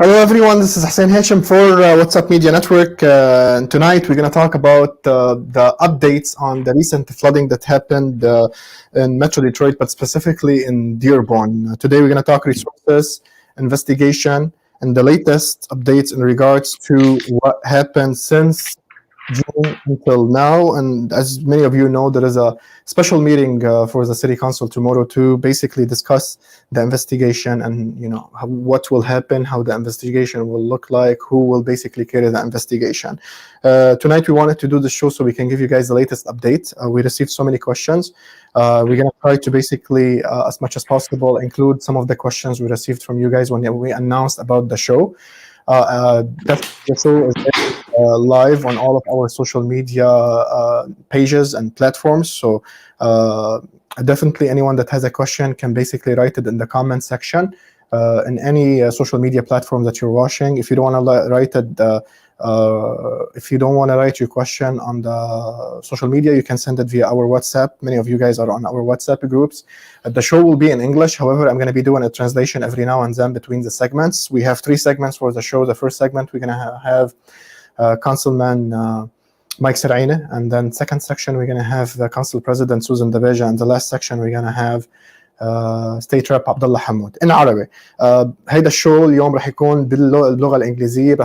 Hello everyone, this is Hussein Hashim for WhatsApp Media Network, and tonight we're going to talk about the updates on the recent flooding that happened in Metro Detroit, but specifically in Dearborn. Today we're going to talk resources, investigation, and the latest updates in regards to what happened since June until now. And as many of you know, there is a special meeting for the City Council tomorrow to basically discuss the investigation and what will happen, how the investigation will look like, who will basically carry the investigation. Tonight we wanted to do the show so we can give you guys the latest update. We received so many questions. We're going to try to basically, as much as possible, include some of the questions we received from you guys when we announced about the show. The show is live on all of our social media pages and platforms. So definitely anyone that has a question can basically write it in the comment section in any social media platform that you're watching. If you don't want to write it, if you don't want to write your question on the social media, you can send it via our WhatsApp. Many of you guys are on our WhatsApp groups. The show will be in English. However, I'm going to be doing a translation every now and then between the segments. We have 3 segments for the show. The first segment, we're going to have Councilman Mike Sir'aini, and then second section we're going to have the Council President Suzan Debajة, and the last section we're going to have State Rep عبدالله حمود in عربي. هيدا الشو اليوم رح يكون باللغة الإنجليزية،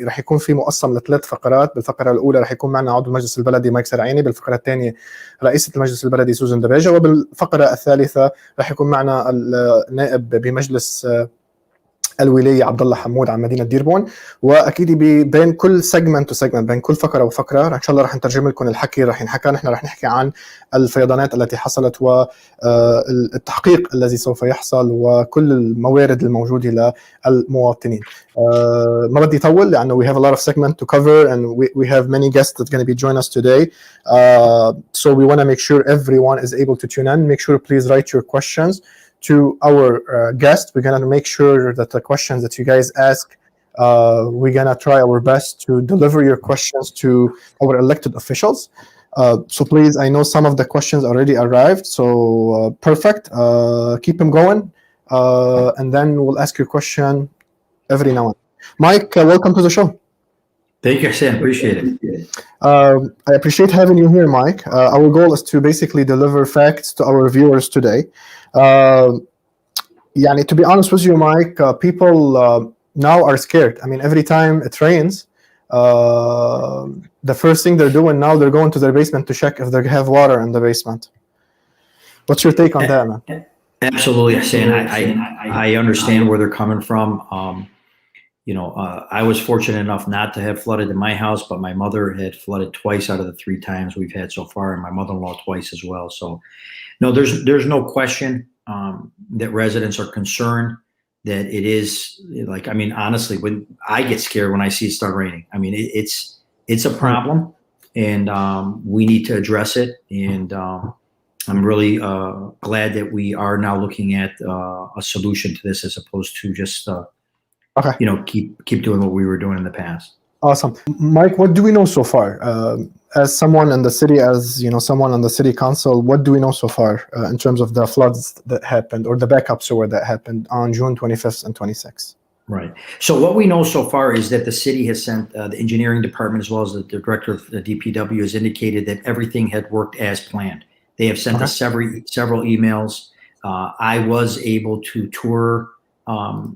رح يكون في مقسم ل3 فقرات. بالفقرة الأولى رح يكون معنا عضو المجلس البلدي مايك سرعيني، بالفقرة الثانية رئيسة المجلس البلدي سوزان دباجة، وبالفقرة الثالثة رح يكون معنا النائب بمجلس الولاية عبدالله حمود عن مدينة ديربورن. واكيد بين كل سيجمنت وسيجمنت، بين كل فقره وفقره ان شاء الله رح نترجم لكم الحكي رح ينحكى. نحن رح نحكي عن الفيضانات التي حصلت والتحقيق الذي سوف يحصل وكل الموارد الموجوده للمواطنين. ما بدي اطول لانه we have a lot of segment to cover and we have many guests that are going to be join us today. So we want to make sure everyone is able to tune in. Make sure please write your questions to our guest. We're going to make sure that the questions that you guys ask, we're going to try our best to deliver your questions to our elected officials. So please, I know some of the questions already arrived, so perfect. Keep them going, and then we'll ask your question every now and then. Mike, welcome to the show. Thank you, Hussein. Appreciate it. I appreciate having you here, Mike. Our goal is to basically deliver facts to our viewers today. To be honest with you, Mike, people now are scared. I mean, every time it rains, the first thing they're doing now, they're going to their basement to check if they have water in the basement. What's your take on that, man? Absolutely, Hussein. I understand where they're coming from. I was fortunate enough not to have flooded in my house, but my mother had flooded twice out of the 3 times we've had so far, and my mother-in-law twice as well. So, no, there's no question that residents are concerned that it is honestly, when I get scared when I see it start raining. I mean, it's a problem, and we need to address it. And I'm really glad that we are now looking at a solution to this as opposed to just keep doing what we were doing in the past. Awesome. Mike, what do we know so far? As someone in the city, someone on the city council, what do we know so far in terms of the floods that happened or the backup sewer that happened on June 25th and 26th? Right. So what we know so far is that the city has sent the engineering department, as well as the director of the DPW, has indicated that everything had worked as planned. They have sent us several emails. I was able to tour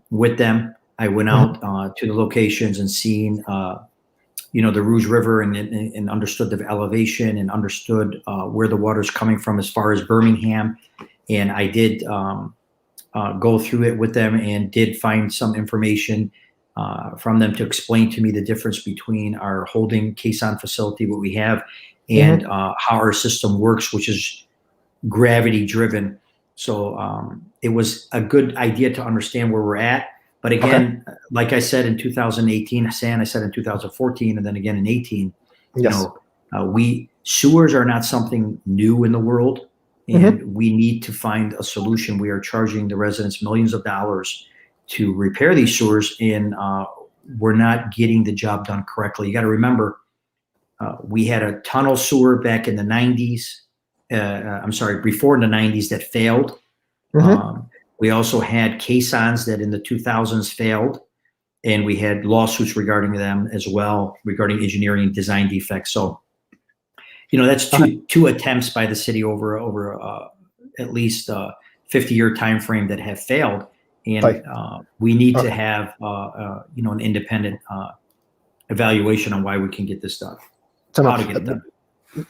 with them. I went out to the locations and seen, the Rouge River and understood the elevation and understood where the water's coming from as far as Birmingham. And I did go through it with them and did find some information from them to explain to me the difference between our holding caisson facility, what we have, and how our system works, which is gravity driven. So it was a good idea to understand where we're at. But again, like I said in 2018, Hassan, I said in 2014, and then again in 18, sewers are not something new in the world, and we need to find a solution. We are charging the residents millions of dollars to repair these sewers, and we're not getting the job done correctly. You got to remember, we had a tunnel sewer back in the 90s. Before in the 90s that failed. We also had caissons that in the 2000s failed, and we had lawsuits regarding them as well, regarding engineering and design defects. So, that's two attempts by the city over at least a 50-year time frame that have failed, and we need to have an independent evaluation on why we can get this done, how to get it done.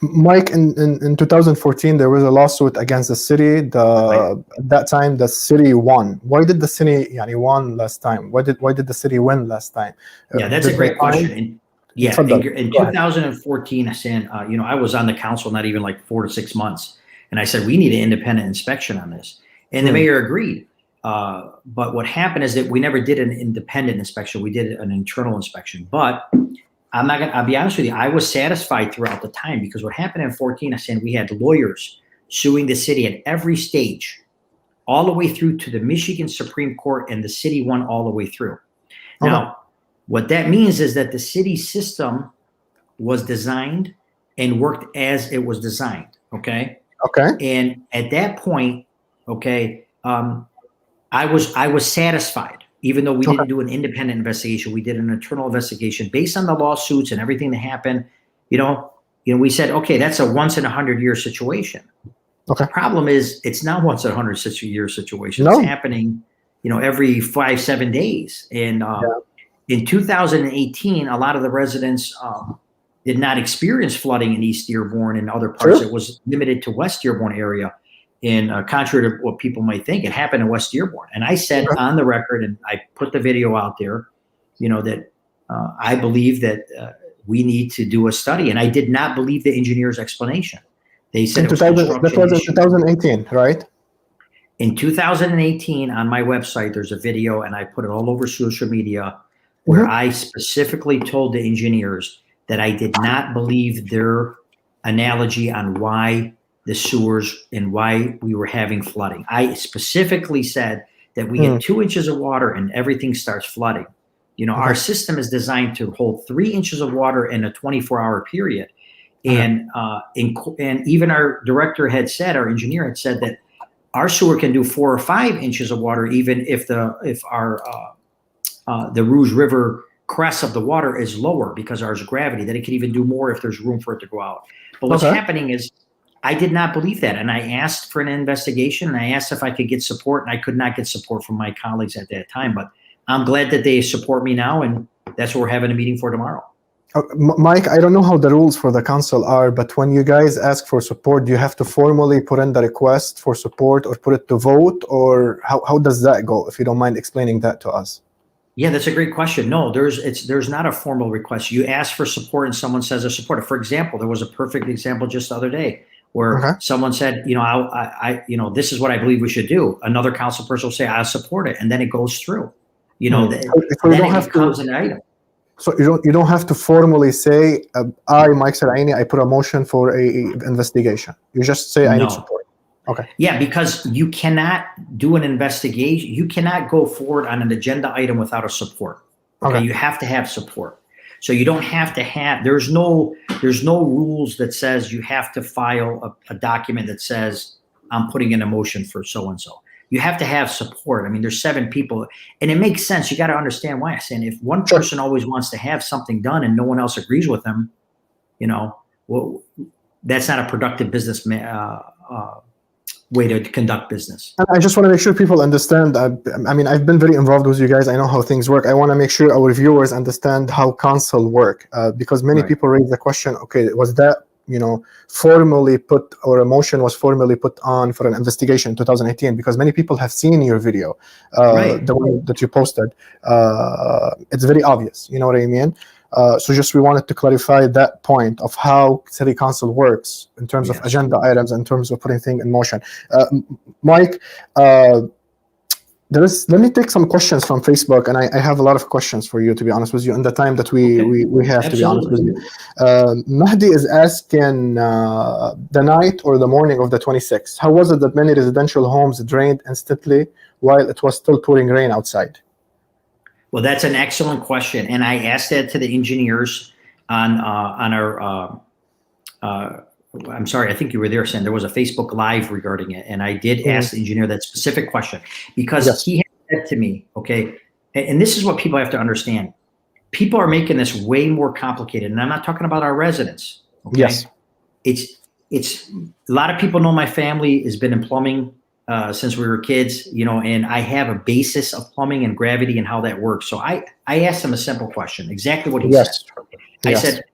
Mike, in 2014, there was a lawsuit against the city. At that time, the city won. Why did the city won last time? Why did the city win last time? Yeah, that's a great question. In 2014, Hassan, I was on the council not even like 4 to 6 months, and I said we need an independent inspection on this, and the mayor agreed. But what happened is that we never did an independent inspection. We did an internal inspection, but I'll be honest with you, I was satisfied throughout the time, because what happened in 14, I said we had lawyers suing the city at every stage, all the way through to the Michigan Supreme Court, and the city won all the way through. Now, what that means is that the city system was designed and worked as it was designed. Okay. And at that point, I was satisfied. Even though we didn't do an independent investigation, we did an internal investigation based on the lawsuits and everything that happened. We said, okay, that's a once in 100-year situation. The problem is it's not once in 100-year situation. It's happening, every 5-7 days. And in 2018, a lot of the residents did not experience flooding in East Dearborn and other parts. It was limited to West Dearborn area. And contrary to what people might think, it happened in West Dearborn. And I said on the record, and I put the video out there, that I believe that we need to do a study. And I did not believe the engineer's explanation. They said that was in 2018, right? In 2018, on my website, there's a video, and I put it all over social media, where I specifically told the engineers that I did not believe their analogy on why the sewers and why we were having flooding. I specifically said that we get 2 inches of water and everything starts flooding. Our system is designed to hold 3 inches of water in a 24-hour period. And even our director had said, our engineer had said that our sewer can do 4 or 5 inches of water, even if the Rouge River crest of the water is lower because there's gravity, that it can even do more if there's room for it to go out. But what's happening is I did not believe that. And I asked for an investigation, and I asked if I could get support, and I could not get support from my colleagues at that time. But I'm glad that they support me now, and that's what we're having a meeting for tomorrow. Mike, I don't know how the rules for the council are, but when you guys ask for support, do you have to formally put in the request for support or put it to vote, or how does that go, if you don't mind explaining that to us? Yeah, that's a great question. No, there's not a formal request. You ask for support and someone says a supporter. For example, there was a perfect example just the other day where someone said, this is what I believe we should do. Another council person will say, I support it. And then it goes through, then it becomes an item. So you don't have to formally say, I, Mike Sra'ini, I put a motion for a investigation. You just say, I need support. Okay. Yeah, because you cannot do an investigation. You cannot go forward on an agenda item without a support. Okay. You have to have support. So you don't have to have, there's no rules that says you have to file a document that says I'm putting in a motion for so-and-so. You have to have support. I mean, there's 7 people, and it makes sense. You got to understand why. I'm saying if one person always wants to have something done and no one else agrees with them, well, that's not a productive business way to conduct business. And I just want to make sure people understand. I mean, I've been very involved with you guys. I know how things work. I want to make sure our viewers understand how council work, because many people raise the question, okay, was that formally put, or a motion was formally put on for an investigation in 2018? Because many people have seen your video, the one that you posted. It's very obvious, you know what I mean? So just we wanted to clarify that point of how city council works in terms of agenda items, in terms of putting things in motion. Mike, let me take some questions from Facebook, and I have a lot of questions for you, to be honest with you, in the time that we have. Absolutely. To be honest with you. Mahdi is asking, the night or the morning of the 26th, how was it that many residential homes drained instantly while it was still pouring rain outside? Well, that's an excellent question, and I asked that to the engineers on our. I'm sorry, I think you were there, Sam. There was a Facebook Live regarding it, and I did ask the engineer that specific question because he had said to me, okay, and this is what people have to understand. People are making this way more complicated, and I'm not talking about our residents. Okay? Yes, it's a lot of people know my family has been in plumbing since we were kids, and I have a basis of plumbing and gravity and how that works. So I asked him a simple question, exactly what he said. I said,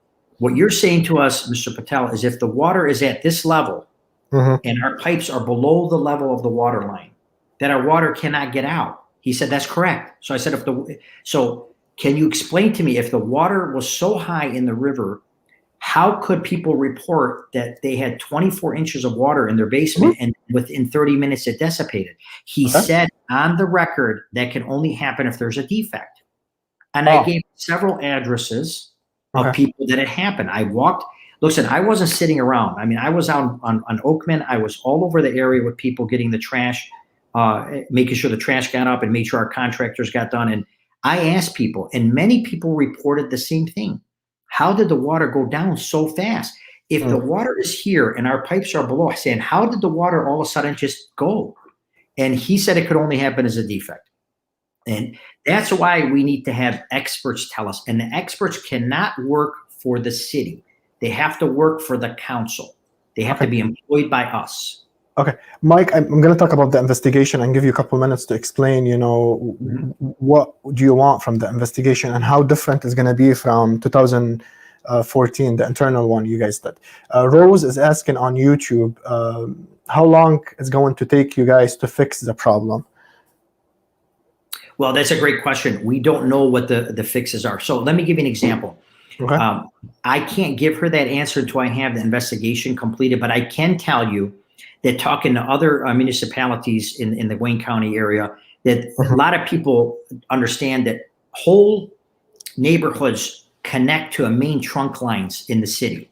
what you're saying to us, Mr. Patel, is if the water is at this level and our pipes are below the level of the water line, that our water cannot get out. He said, that's correct. So I said, so can you explain to me, if the water was so high in the river, how could people report that they had 24 inches of water in their basement and within 30 minutes it dissipated? He said on the record that can only happen if there's a defect. And I gave several addresses of people that it happened. I wasn't sitting around. I mean, I was out on Oakman. I was all over the area with people getting the trash, making sure the trash got up and made sure our contractors got done. And I asked people, and many people reported the same thing. How did the water go down so fast? If the water is here and our pipes are below, saying, how did the water all of a sudden just go? And he said it could only happen as a defect. And that's why we need to have experts tell us. And the experts cannot work for the city. They have to work for the council. They have to be employed by us. Okay, Mike, I'm going to talk about the investigation and give you a couple minutes to explain, what do you want from the investigation and how different it's going to be from 2014, the internal one you guys did. Rose is asking on YouTube, how long it's going to take you guys to fix the problem? Well, that's a great question. We don't know what the fixes are. So let me give you an example. I can't give her that answer until I have the investigation completed, but I can tell you that talking to other municipalities in the Wayne County area, that a lot of people understand that whole neighborhoods connect to a main trunk lines in the city.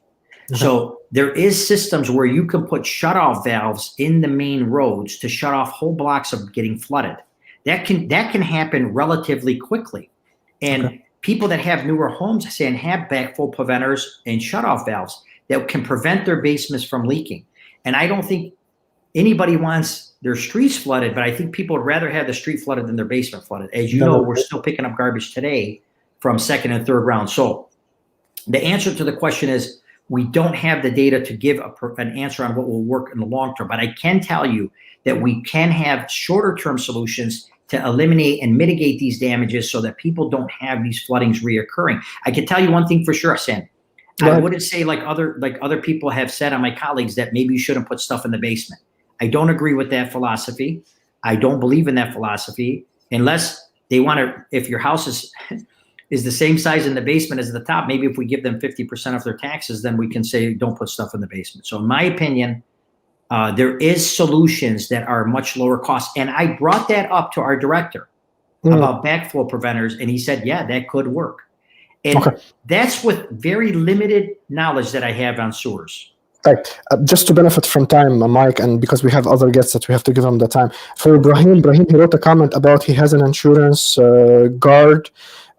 So there is systems where you can put shutoff valves in the main roads to shut off whole blocks of getting flooded. That can happen relatively quickly. And people that have newer homes and have backflow preventers and shutoff valves that can prevent their basements from leaking. And I don't think anybody wants their streets flooded, but I think people would rather have the street flooded than their basement flooded. As you know, we're still picking up garbage today from second and third round. So the answer to the question is we don't have the data to give an answer on what will work in the long term, but I can tell you that we can have shorter term solutions to eliminate and mitigate these damages so that people don't have these floodings reoccurring. I can tell you one thing for sure, Hussein. I wouldn't say like other people have said on my colleagues that maybe you shouldn't put stuff in the basement. I don't agree with that philosophy. I don't believe in that philosophy unless they want to, if your house is the same size in the basement as the top, maybe if we give them 50% of their taxes, then we can say don't put stuff in the basement. So in my opinion, there is solutions that are much lower cost. And I brought that up to our director about backflow preventers, and he said, yeah, that could work. And that's with very limited knowledge that I have on sewers. Right. Just to benefit from time, Mike, and because we have other guests that we have to give them the time. For Brahim, he wrote a comment about he has an insurance guard.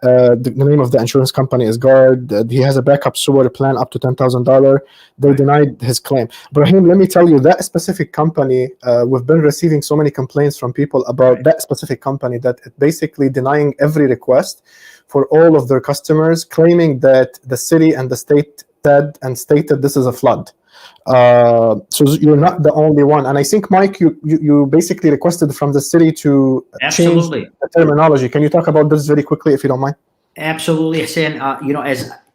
The name of the insurance company is Guard. He has a backup sewer plan up to $10,000. They denied his claim. Brahim, let me tell you, that specific company, we've been receiving so many complaints from people about that specific company that it basically denying every request for all of their customers, claiming that the city and the state stated this is a flood. So you're not the only one. And I think, Mike, you basically requested from the city to change the terminology. Can you talk about this very quickly, if you don't mind? Absolutely, Hussein.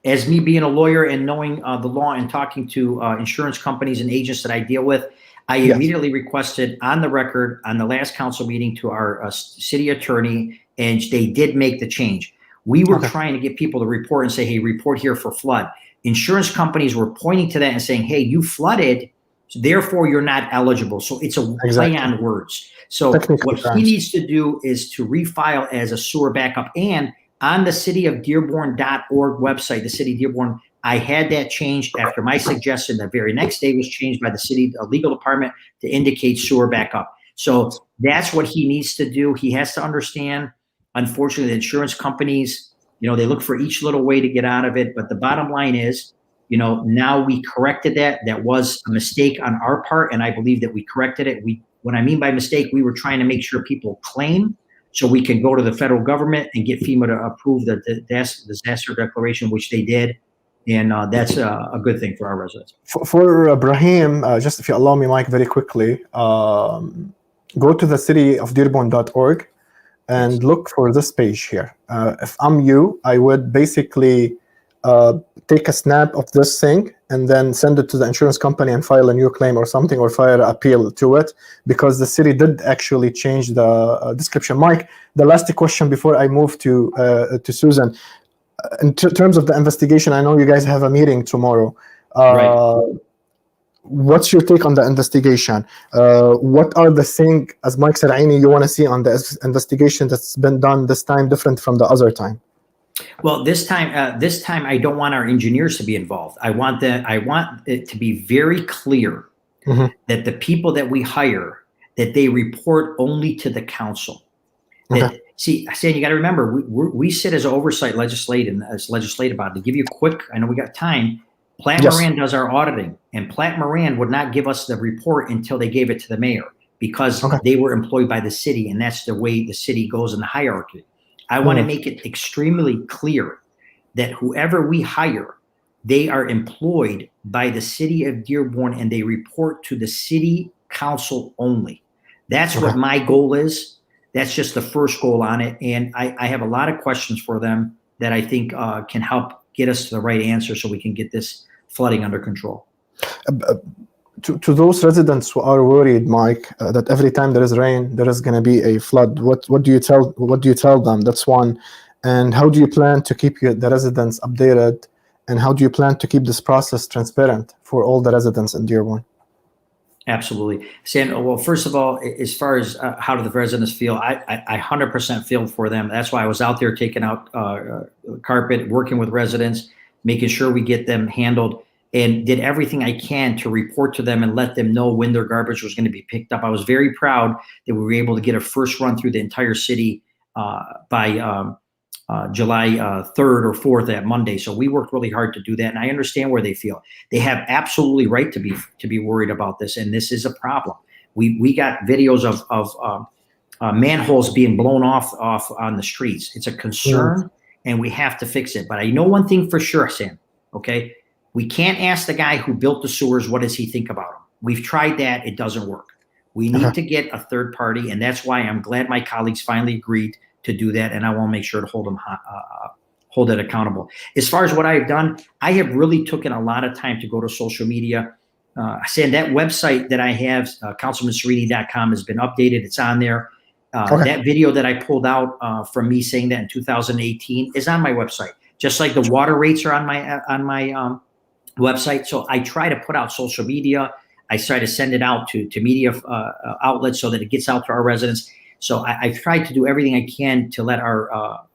As me being a lawyer and knowing the law and talking to insurance companies and agents that I deal with, I immediately requested on the record on the last council meeting to our city attorney, and they did make the change. We were trying to get people to report and say, hey, report here for flood. Insurance companies were pointing to that and saying, hey, you flooded, so therefore you're not eligible. So it's a play on words. So what he needs to do is to refile as a sewer backup. And on the cityofdearborn.org website, the city of Dearborn, I had that changed after my suggestion. The very next day was changed by the city legal department to indicate sewer backup. So that's what he needs to do. He has to understand, unfortunately, the insurance companies, they look for each little way to get out of it. But the bottom line is, now we corrected that. That was a mistake on our part, and I believe that we corrected it. What I mean by mistake, we were trying to make sure people claim so we can go to the federal government and get FEMA to approve the disaster declaration, which they did. And that's a good thing for our residents. For Brahim, just if you allow me, Mike, very quickly, go to the cityofdearborn.org and look for this page here. If I'm you, I would basically take a snap of this thing and then send it to the insurance company and file a new claim or something, or file an appeal to it, because the city did actually change the description. Mike, the last question before I move to Suzanne. In terms of the investigation, I know you guys have a meeting tomorrow. What's your take on the investigation? What are the things, as Mike Sra'ini, you want to see on the investigation that's been done this time different from the other time? Well, this time I don't want our engineers to be involved. I want it to be very clear that the people that we hire, that they report only to the council. See, Hussein, you got to remember, we sit as oversight legislative body. To give you a quick, I know we got time. Platt Moran does our auditing, and Platt Moran would not give us the report until they gave it to the mayor, because they were employed by the city, and that's the way the city goes in the hierarchy. I want to make it extremely clear that whoever we hire, they are employed by the city of Dearborn, and they report to the city council only. That's what my goal is. That's just the first goal on it. And I have a lot of questions for them that I think can help get us to the right answer so we can get this flooding under control. To those residents who are worried, Mike, that every time there is rain, there is going to be a flood, what do you tell them? That's one. And how do you plan to keep the residents updated? And how do you plan to keep this process transparent for all the residents in Dearborn? Absolutely. Well, first of all, as far as how do the residents feel, I 100% feel for them. That's why I was out there taking out carpet, working with residents, making sure we get them handled, and did everything I can to report to them and let them know when their garbage was going to be picked up. I was very proud that we were able to get a first run through the entire city by July 3rd or 4th, that Monday. So we worked really hard to do that. And I understand where they feel. They have absolutely right to be worried about this. And this is a problem. We got videos of manholes being blown off on the streets. It's a concern. and we have to fix it. But I know one thing for sure, Sam, okay? We can't ask the guy who built the sewers, what does he think about them? We've tried that. It doesn't work. We need to get a third party, and that's why I'm glad my colleagues finally agreed to do that, and I want to make sure to hold it accountable. As far as what I've done, I have really taken a lot of time to go to social media. Saying that website that I have, councilmansrasheedy.com, has been updated. It's on there. That video that I pulled out from me saying that in 2018 is on my website. Just like the water rates are on my website. So I try to put out social media. I try to send it out to media outlets so that it gets out to our residents. So I've tried to do everything I can to let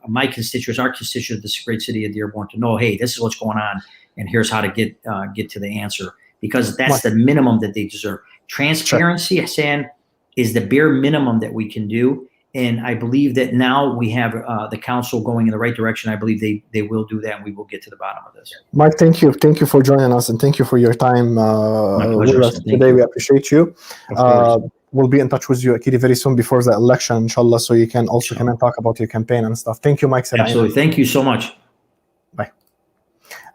my constituents, our constituents, this great city of Dearborn, to know, hey, this is what's going on, and here's how to get to the answer, because that's the minimum that they deserve. Transparency, Hassan, is the bare minimum that we can do, and I believe that now we have the council going in the right direction. I believe they will do that, and we will get to the bottom of this. Mike, thank you for joining us, and thank you for your time with us today. We appreciate you. We'll be in touch with you Akidi very soon before the election, inshallah, so you can also come and talk about your campaign and stuff. Thank you, Mike. Absolutely. Thank you so much. Bye.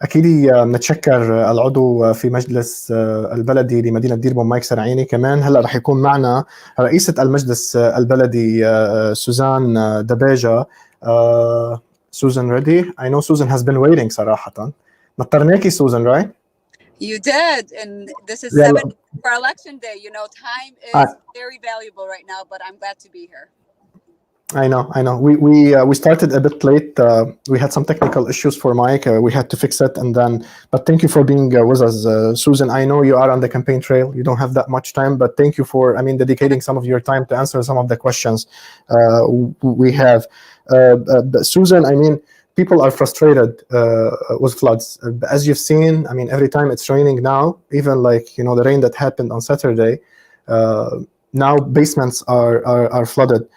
أكيد نتشكر العضو في مجلس البلدي لمدينة ديربورن مايك سرعيني. كمان هلا رح يكون معنا رئيسة المجلس البلدي سوزان دباجة. Susan, ready? I know Susan has been waiting صراحة. نطرناكي Susan, right? You did, and this is 7 for election day. You know, time is very valuable right now, but I'm glad to be here. I know. We started a bit late. We had some technical issues for Mike. We had to fix it, but thank you for being with us, Susan. I know you are on the campaign trail. You don't have that much time, but thank you for, dedicating some of your time to answer some of the questions we have. Susan, people are frustrated with floods. As you've seen, every time it's raining now, even the rain that happened on Saturday, now basements are flooded.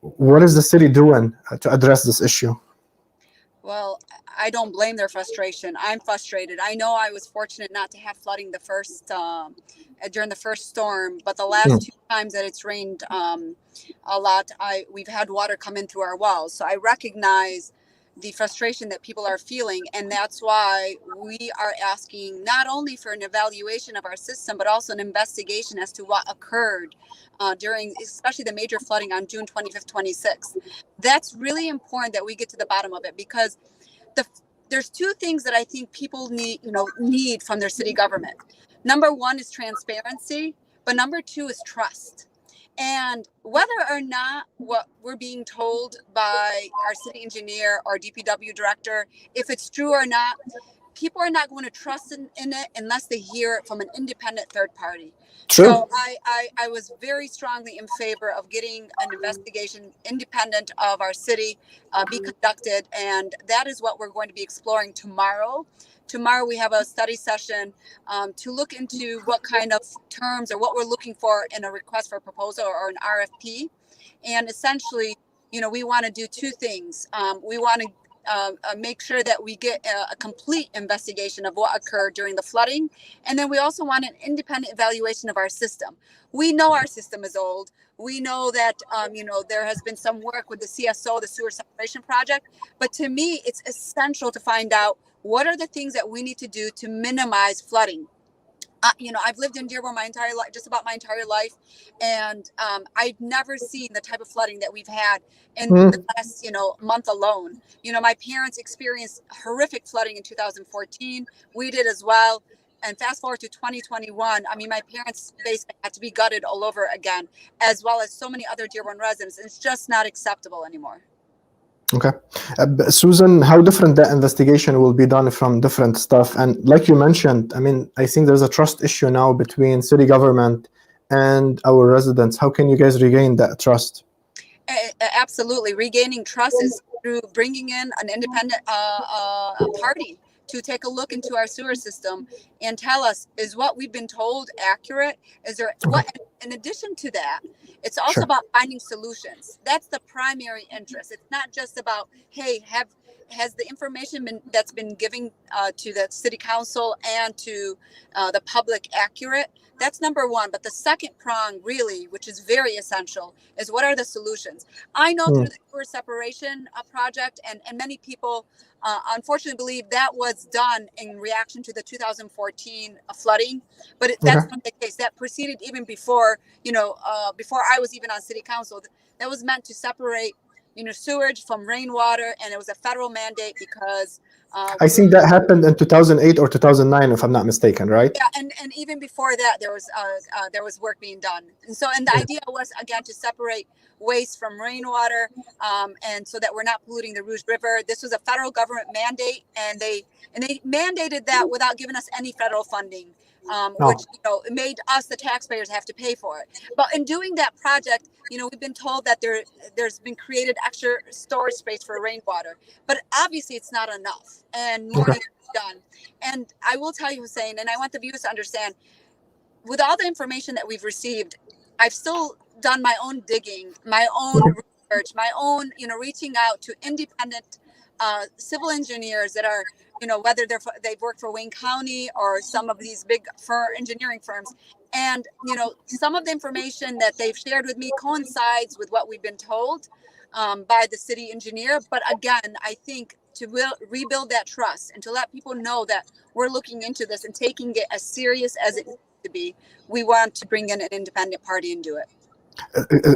What is the city doing to address this issue? Well, I don't blame their frustration. I'm frustrated. I know I was fortunate not to have flooding during the first storm, but the last 2 times that it's rained a lot, we've had water come in through our walls. So I recognize the frustration that people are feeling, and that's why we are asking not only for an evaluation of our system, but also an investigation as to what occurred during especially the major flooding on June 25th, 26th. That's really important that we get to the bottom of it, because there's 2 things that I think people need from their city government. Number 1 is transparency, but number 2 is trust. And whether or not what we're being told by our city engineer or DPW director, if it's true or not, people are not going to trust in it unless they hear it from an independent third party. True. So I was very strongly in favor of getting an investigation independent of our city be conducted. And that is what we're going to be exploring tomorrow. Tomorrow we have a study session to look into what kind of terms or what we're looking for in a request for proposal or an RFP. And essentially, we want to do 2 things. We want to make sure that we get a complete investigation of what occurred during the flooding. And then we also want an independent evaluation of our system. We know our system is old. We know that, there has been some work with the CSO, the Sewer Separation Project. But to me, it's essential to find out what are the things that we need to do to minimize flooding. I've lived in Dearborn just about my entire life, and I've never seen the type of flooding that we've had in the last, month alone. My parents experienced horrific flooding in 2014. We did as well. And fast forward to 2021, my parents' basement had to be gutted all over again, as well as so many other Dearborn residents. It's just not acceptable anymore. Okay. Susan, how different that investigation will be done from different stuff? And like you mentioned, I think there's a trust issue now between city government and our residents. How can you guys regain that trust? Absolutely. Regaining trust is through bringing in an independent party to take a look into our sewer system and tell us, is what we've been told accurate? Is there what? In addition to that, it's also about finding solutions. That's the primary interest. It's not just about, hey, has the information that's been given to the city council and to the public accurate? That's number one. But the second prong, really, which is very essential, is what are the solutions? I know through the sewer separation project, and many people unfortunately believe that was done in reaction to the 2014 flooding, but that's not the case. That proceeded even before, before I was even on city council. That was meant to separate, sewage from rainwater, and it was a federal mandate because I think that happened in 2008 or 2009, if I'm not mistaken, right? Yeah, and even before that, there was work being done, and the idea was again to separate waste from rainwater, and so that we're not polluting the Rouge River. This was a federal government mandate, and they mandated that without giving us any federal funding, which it made us, the taxpayers, have to pay for it. But in doing that project, we've been told that there's been created extra storage space for rainwater, but obviously it's not enough, and more needs to be done. And I will tell you, Hussein, and I want the viewers to understand, with all the information that we've received, I've still done my own digging, my own research, my own, reaching out to independent civil engineers that are, whether they've worked for Wayne County or some of these big engineering firms. And, some of the information that they've shared with me coincides with what we've been told by the city engineer. But again, I think to rebuild that trust and to let people know that we're looking into this and taking it as serious as it needs to be, we want to bring in an independent party and do it.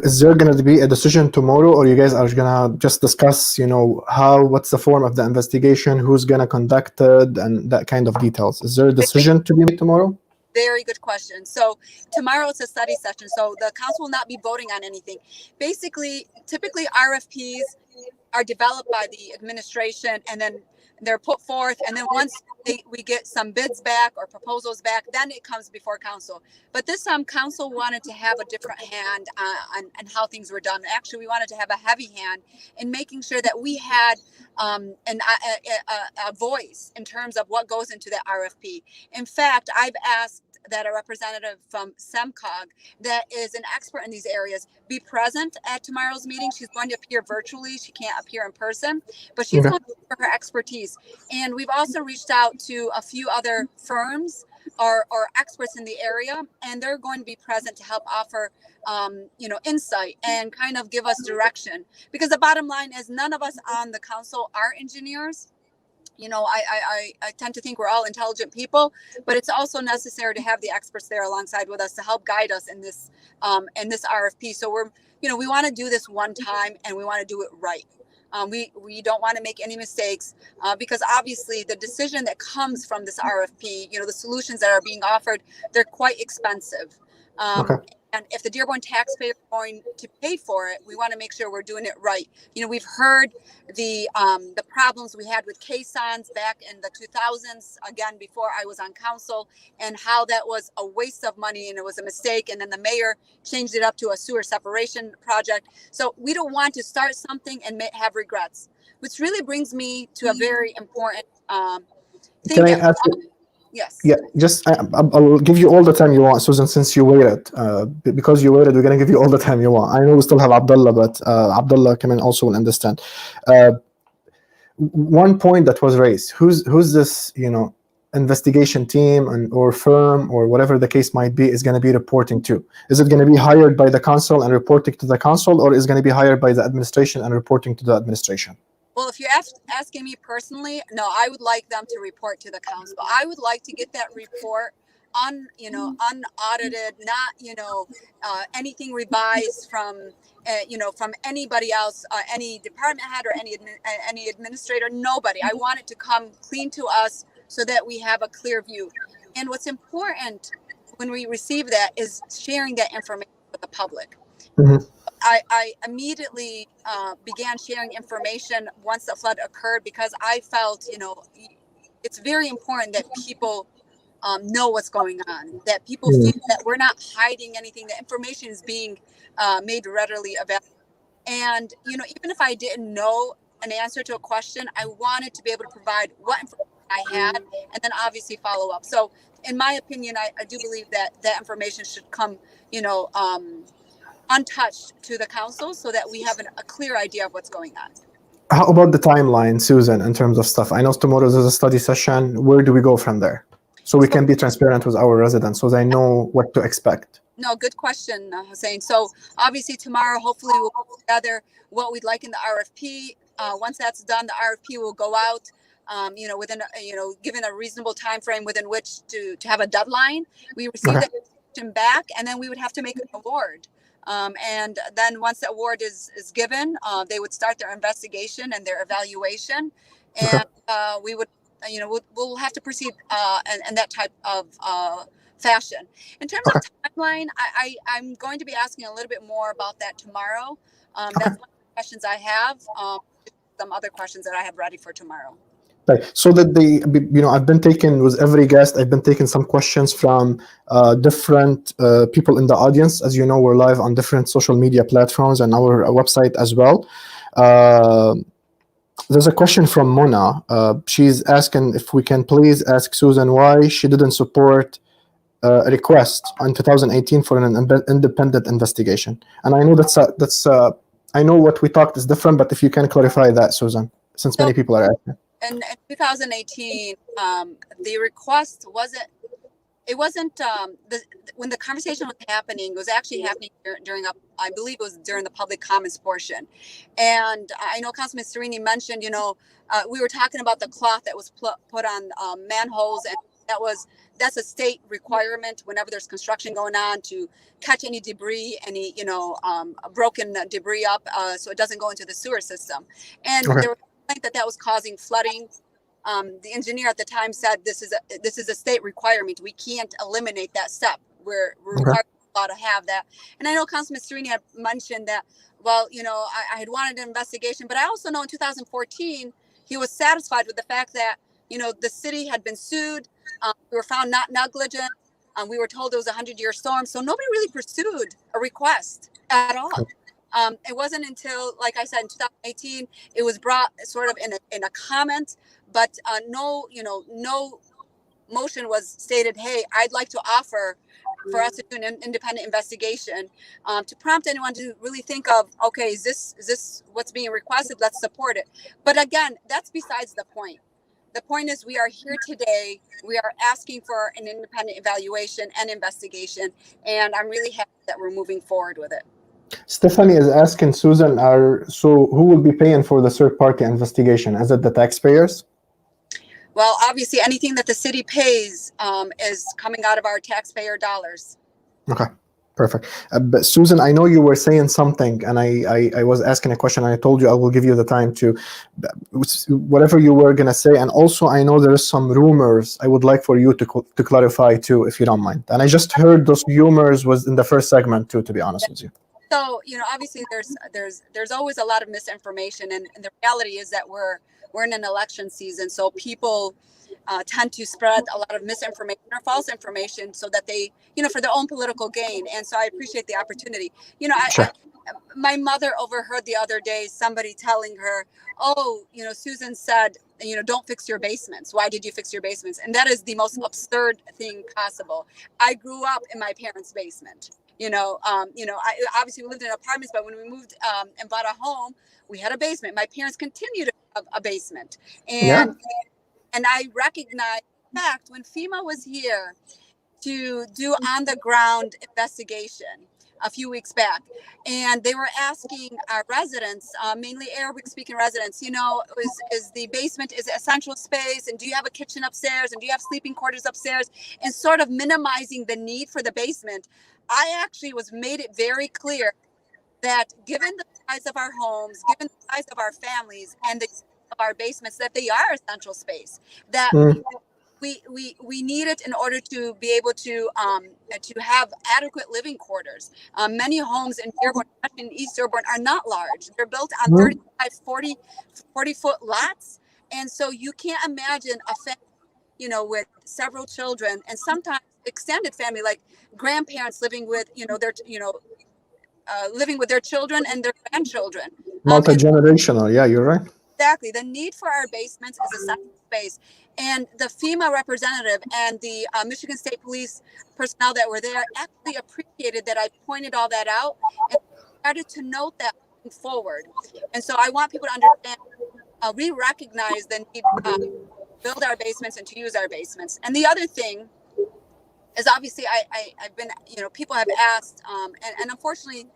Is there going to be a decision tomorrow, or you guys are going to just discuss, what's the form of the investigation, who's going to conduct it, and that kind of details? Is there a decision to be made tomorrow? Very good question. So tomorrow it's a study session, so the council will not be voting on anything. Basically, typically RFPs are developed by the administration, and then they're put forth, and then once we get some bids back or proposals back, then it comes before council. But this time, council wanted to have a different hand on how things were done. Actually, we wanted to have a heavy hand in making sure that we had a voice in terms of what goes into that RFP. In fact, I've asked that a representative from SEMCOG that is an expert in these areas be present at tomorrow's meeting. She's going to appear virtually. She can't appear in person, but she's going to for her expertise. And we've also reached out to a few other firms or experts in the area, and they're going to be present to help offer insight and kind of give us direction. Because the bottom line is none of us on the council are engineers. I tend to think we're all intelligent people, but it's also necessary to have the experts there alongside with us to help guide us in this RFP. So we want to do this one time, and we want to do it right. We don't want to make any mistakes because obviously the decision that comes from this RFP, the solutions that are being offered, they're quite expensive. And if the Dearborn taxpayer is going to pay for it, we want to make sure we're doing it right. We've heard the problems we had with caissons back in the 2000s, again, before I was on council, and how that was a waste of money and it was a mistake. And then the mayor changed it up to a sewer separation project. So we don't want to start something and have regrets, which really brings me to a very important thing. Can I ask you? Yes. Yeah, just I'll give you all the time you want, Susan, since you waited. Because you waited, we're going to give you all the time you want. I know we still have Abdullah, but Abdullah can also will understand. One point that was raised, who's this, investigation team or firm or whatever the case might be is going to be reporting to? Is it going to be hired by the council and reporting to the council, or is it going to be hired by the administration and reporting to the administration? Well, if you're asking me personally, no, I would like them to report to the council. I would like to get that report unaudited, not, anything revised from anybody else, any department head or any administrator, nobody. I want it to come clean to us so that we have a clear view. And what's important when we receive that is sharing that information with the public. Mm-hmm. I immediately began sharing information once the flood occurred because I felt, it's very important that people know what's going on, that people feel that we're not hiding anything, that information is being made readily available. And, even if I didn't know an answer to a question, I wanted to be able to provide what information I had and then obviously follow up. So in my opinion, I do believe that that information should come, untouched to the council so that we have a clear idea of what's going on. How about the timeline, Susan, in terms of stuff? I know tomorrow there's a study session. Where do we go from there? So we can be transparent with our residents so they know what to expect. No, good question, Hussein. So obviously tomorrow, hopefully we'll put together what we'd like in the RFP. Once that's done, the RFP will go out, within, given a reasonable time frame within which to have a deadline. We receive the information back, and then we would have to make an award. And then once the award is given, they would start their investigation and their evaluation, and we would, we'll have to proceed in that type of fashion. In terms of timeline, I'm going to be asking a little bit more about that tomorrow. That's one of the questions I have. Some other questions that I have ready for tomorrow. Right. So that I've been taking with every guest, I've been taking some questions from different people in the audience. As you know, we're live on different social media platforms and our website as well. There's a question from Mona. She's asking if we can please ask Susan why she didn't support a request in 2018 for an independent investigation. And I know that's I know what we talked is different, but if you can clarify that, Susan, since many people are asking. In 2018, the request wasn't when the conversation was happening, it was actually happening during I believe it was during the public comments portion. And I know Councilman Srinivasan mentioned, we were talking about the cloth that was put on manholes, and that's a state requirement whenever there's construction going on to catch any debris, any broken debris up, so it doesn't go into the sewer system. And there was a complaint that was causing flooding. The engineer at the time said this is a state requirement. We can't eliminate that step. We're required to have that. And I know Councilman Srinivasan had mentioned that. Well, I had wanted an investigation, but I also know in 2014 he was satisfied with the fact that the city had been sued. We were found not negligent. We were told it was a 100-year storm, so nobody really pursued a request at all. It wasn't until, like I said, in 2018, it was brought sort of in a comment, but no motion was stated. Hey, I'd like to offer for us to do an independent investigation to prompt anyone to really think of, okay, is this what's being requested? Let's support it. But again, that's besides the point. The point is we are here today. We are asking for an independent evaluation and investigation, and I'm really happy that we're moving forward with it. Stephanie is asking Susan, so who will be paying for the third-party investigation? Is it the taxpayers? Well, obviously, anything that the city pays is coming out of our taxpayer dollars. Okay, perfect. But Susan, I know you were saying something, and I was asking a question, and I told you I will give you the time to whatever you were going to say. And also, I know there is some rumors I would like for you to clarify too, if you don't mind. And I just heard those rumors was in the first segment too, to be honest with you. So, obviously there's always a lot of misinformation, and the reality is that we're in an election season, so people tend to spread a lot of misinformation or false information so that they, for their own political gain. And so I appreciate the opportunity. My mother overheard the other day somebody telling her, oh, Susan said, don't fix your basements. Why did you fix your basements? And that is the most absurd thing possible. I grew up in my parents' basement. I obviously we lived in apartments, but when we moved and bought a home, we had a basement. My parents continue to have a basement. And I recognize the fact when FEMA was here to do on the ground investigation a few weeks back, and they were asking our residents, mainly Arabic speaking residents, is the basement is essential space, and do you have a kitchen upstairs, and do you have sleeping quarters upstairs, and sort of minimizing the need for the basement. I actually made it very clear that given the size of our homes, given the size of our families, and the size of our basements, that they are essential space, that we need it in order to be able to have adequate living quarters. Many homes in Dearborn, especially in East Dearborn, are not large. They're built on 35, 40-foot lots. And so you can't imagine a family, with several children, and sometimes extended family, like grandparents living with, living with their children and their grandchildren. Multi-generational, yeah, you're right. Exactly. The need for our basements is essential space. And the FEMA representative and the Michigan State Police personnel that were there actually appreciated that I pointed all that out and started to note that moving forward. And so I want people to understand we recognize the need to build our basements and to use our basements. And the other thing is obviously I've been, people have asked, and unfortunately,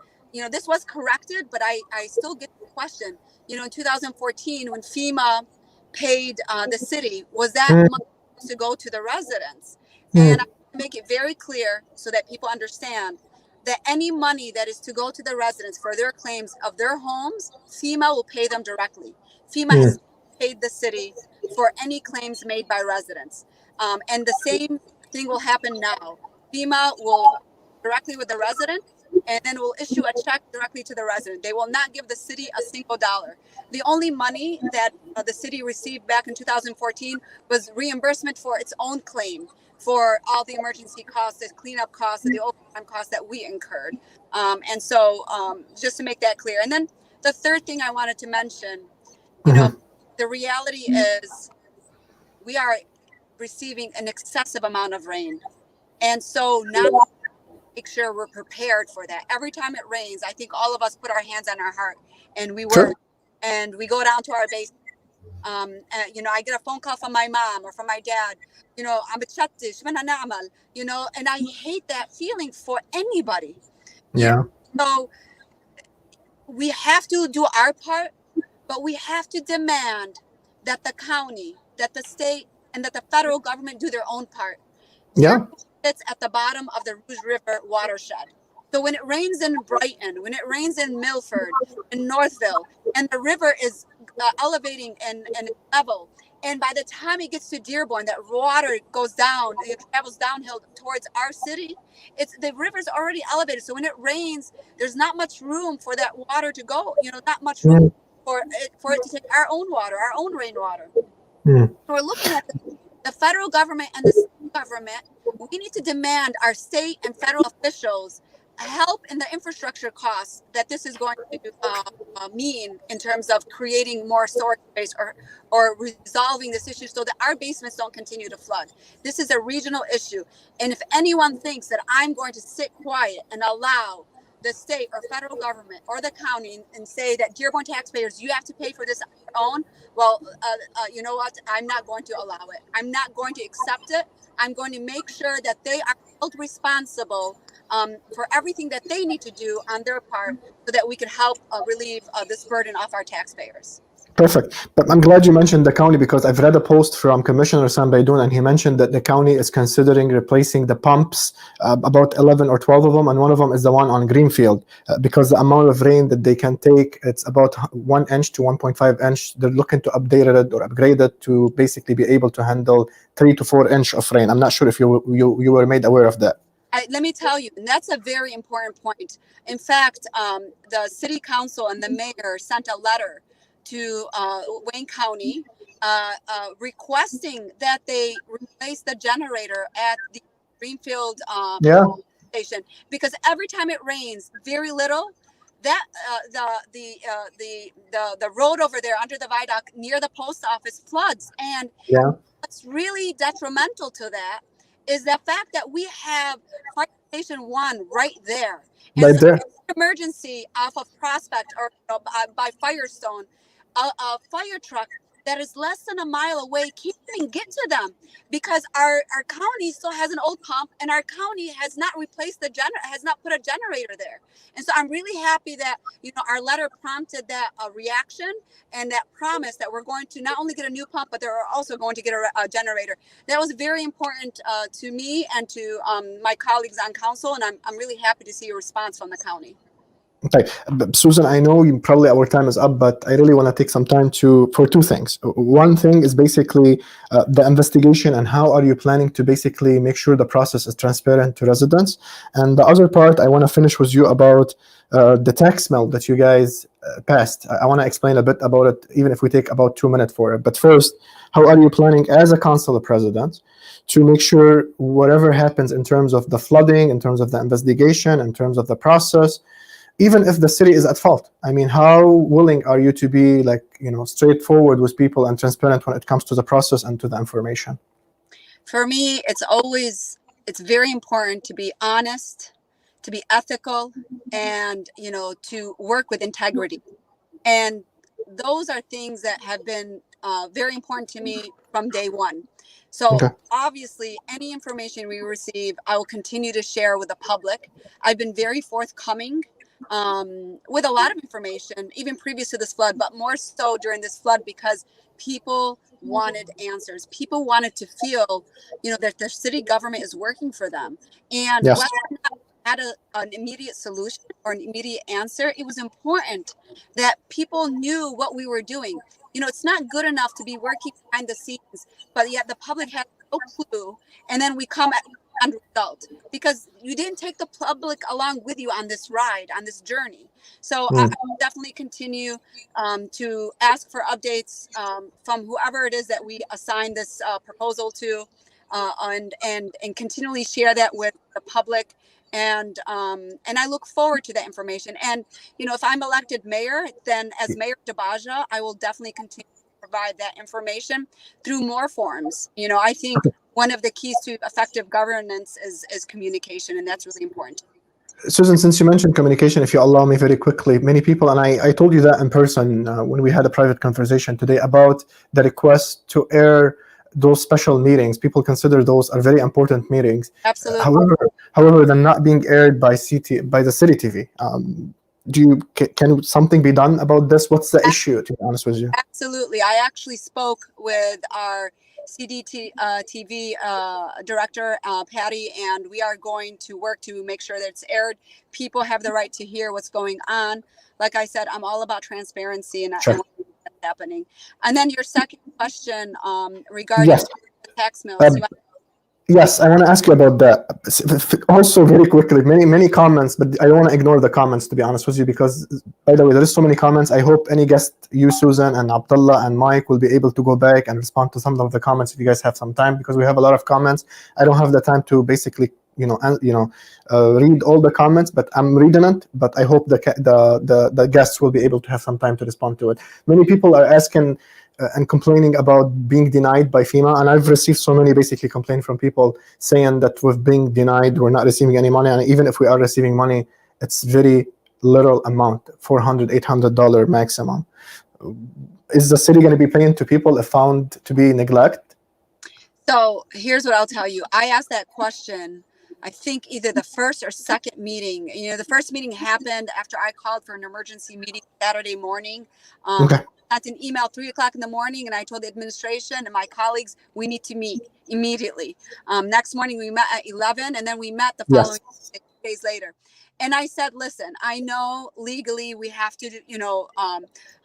this was corrected, but I still get the question, in 2014 when FEMA paid the city, was that money supposed to go to the residents? And I make it very clear so that people understand that any money that is to go to the residents for their claims of their homes, FEMA will pay them directly. FEMA has paid the city for any claims made by residents. And the same thing will happen now. FEMA will directly with the resident, and then will issue a check directly to the resident. They will not give the city a single dollar. The only money that the city received back in 2014 was reimbursement for its own claim for all the emergency costs, the cleanup costs, and the overtime costs that we incurred. And so just to make that clear. And then the third thing I wanted to mention, the reality is we are receiving an excessive amount of rain. And so now make sure we're prepared for that. Every time it rains, I think all of us put our hands on our heart and we work and we go down to our basement. I get a phone call from my mom or from my dad, I'm بتشتش بدنا نعمل, and I hate that feeling for anybody. Yeah. So we have to do our part, but we have to demand that the county, that the state, and that the federal government do their own part. Yeah. It's at the bottom of the Rouge River watershed. So when it rains in Brighton, when it rains in Milford, in Northville, and the river is elevating and level, and by the time it gets to Dearborn, that water goes down, it travels downhill towards our city. The river's already elevated. So when it rains, there's not much room for that water to go. Not much room for it to take our own water, our own rainwater. So we're looking at the federal government and the state government. We need to demand our state and federal officials help in the infrastructure costs that this is going to mean in terms of creating more storage space or resolving this issue so that our basements don't continue to flood. This is a regional issue. And if anyone thinks that I'm going to sit quiet and allow the state or federal government or the county and say that Dearborn taxpayers, you have to pay for this on your own, well, you know what? I'm not going to allow it. I'm not going to accept it. I'm going to make sure that they are held responsible for everything that they need to do on their part so that we can help relieve this burden off our taxpayers. Perfect. But I'm glad you mentioned the county because I've read a post from Commissioner Sam Baidoun and he mentioned that the county is considering replacing the pumps, about 11 or 12 of them, and one of them is the one on Greenfield because the amount of rain that they can take, it's about 1 inch to 1.5 inch. They're looking to update it or upgrade it to basically be able to handle 3 to 4 inch of rain. I'm not sure if you were made aware of that. Let me tell you, and that's a very important point. In fact, the city council and the mayor sent a letter to Wayne County requesting that they replace the generator at the Greenfield station because every time it rains, very little, that the road over there under the viaduct near the post office floods, and what's really detrimental to that is the fact that we have Fire Station 1 right there. And right there. Emergency off of Prospect or by Firestone, a fire truck that is less than a mile away can't even get to them because our county still has an old pump and our county has not replaced has not put a generator there. And so I'm really happy that our letter prompted that reaction and that promise that we're going to not only get a new pump, but they're also going to get a generator. That was very important to me and to my colleagues on council, and I'm really happy to see a response from the county. Okay, Susan, I know probably our time is up, but I really want to take some time for two things. One thing is basically the investigation and how are you planning to basically make sure the process is transparent to residents. And the other part, I want to finish with you about the tax bill that you guys passed. I want to explain a bit about it, even if we take about 2 minutes for it. But first, how are you planning as a council president to make sure whatever happens in terms of the flooding, in terms of the investigation, in terms of the process, even if the city is at fault? I mean, how willing are you to be straightforward with people and transparent when it comes to the process and to the information? For me, it's very important to be honest, to be ethical, and, to work with integrity. And those are things that have been very important to me from day one. So obviously, any information we receive, I will continue to share with the public. I've been very forthcoming with a lot of information, even previous to this flood, but more so during this flood, because people wanted answers. People wanted to feel, that the city government is working for them. And whether or not had an immediate solution or an immediate answer, it was important that people knew what we were doing. It's not good enough to be working behind the scenes, but yet the public has no clue. And then we come at the end result because you didn't take the public along with you on this ride, on this journey. So I will definitely continue to ask for updates from whoever it is that we assign this proposal to, and continually share that with the public. And I look forward to that information. And, if I'm elected mayor, then as Mayor Debajeh, I will definitely continue to provide that information through more forums. I think one of the keys to effective governance is communication, and that's really important. Susan, since you mentioned communication, if you allow me very quickly, many people, and I told you that in person when we had a private conversation today about the request to air those special meetings. People consider those are very important meetings. Absolutely. However, they're not being aired by the city TV. Can something be done about this? What's the issue, to be honest with you? Absolutely. I actually spoke with our CDTV director, Patty, and we are going to work to make sure that it's aired. People have the right to hear what's going on. Like I said, I'm all about transparency, and I want that's happening. And then your second question regarding the tax mills. Yes, I want to ask you about that. Also, very quickly, many comments, but I don't want to ignore the comments, to be honest with you, because, by the way, there is so many comments. I hope any guest, you, Susan, and Abdullah, and Mike, will be able to go back and respond to some of the comments if you guys have some time, because we have a lot of comments. I don't have the time to basically, read all the comments, but I'm reading it. But I hope the guests will be able to have some time to respond to it. Many people are asking and complaining about being denied by FEMA, and I've received so many basically complaints from people saying that we're being denied, we're not receiving any money, and even if we are receiving money, it's very little amount, $400, $800 maximum. Is the city going to be paying to people if found to be neglect? So here's what I'll tell you. I asked that question, I think either the first or second meeting. The first meeting happened after I called for an emergency meeting Saturday morning. I sent an email 3:00 in the morning, and I told the administration and my colleagues we need to meet immediately. Next morning we met at 11, and then we met the following days later. And I said, listen, I know legally we have to,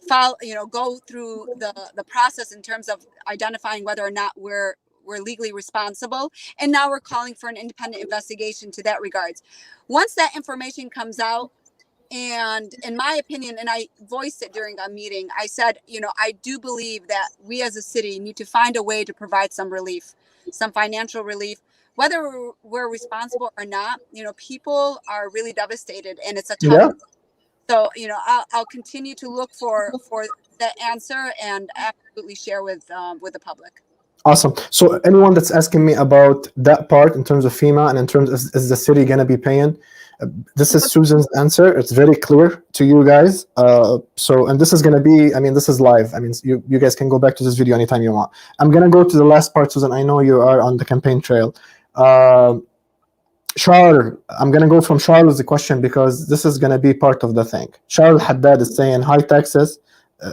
follow, go through the process in terms of identifying whether or not we're legally responsible. And now we're calling for an independent investigation to that regards. Once that information comes out, and in my opinion, and I voiced it during a meeting, I said, I do believe that we as a city need to find a way to provide some relief, some financial relief, whether we're responsible or not. People are really devastated, and it's a tough. So, I'll continue to look for that answer and absolutely share with the public. Awesome. So anyone that's asking me about that part in terms of FEMA and in terms of is the city going to be paying, this is Susan's answer. It's very clear to you guys. And this is going to be, this is live. You guys can go back to this video anytime you want. I'm going to go to the last part, Susan. I know you are on the campaign trail. Charles, I'm going to go from Charles with the question because this is going to be part of the thing. Charles Haddad is saying high taxes,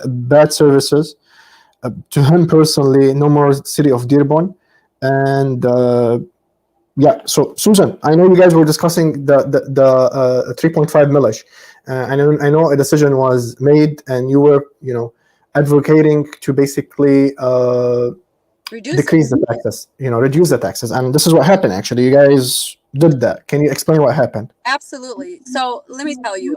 bad services. To him personally, no more city of Dearborn. And so Susan, I know you guys were discussing the 3.5 millage. I know a decision was made, and you were advocating to basically decrease the taxes, reduce the taxes, and this is what happened. Actually, you guys did that. Can you explain what happened? Absolutely. So let me tell you,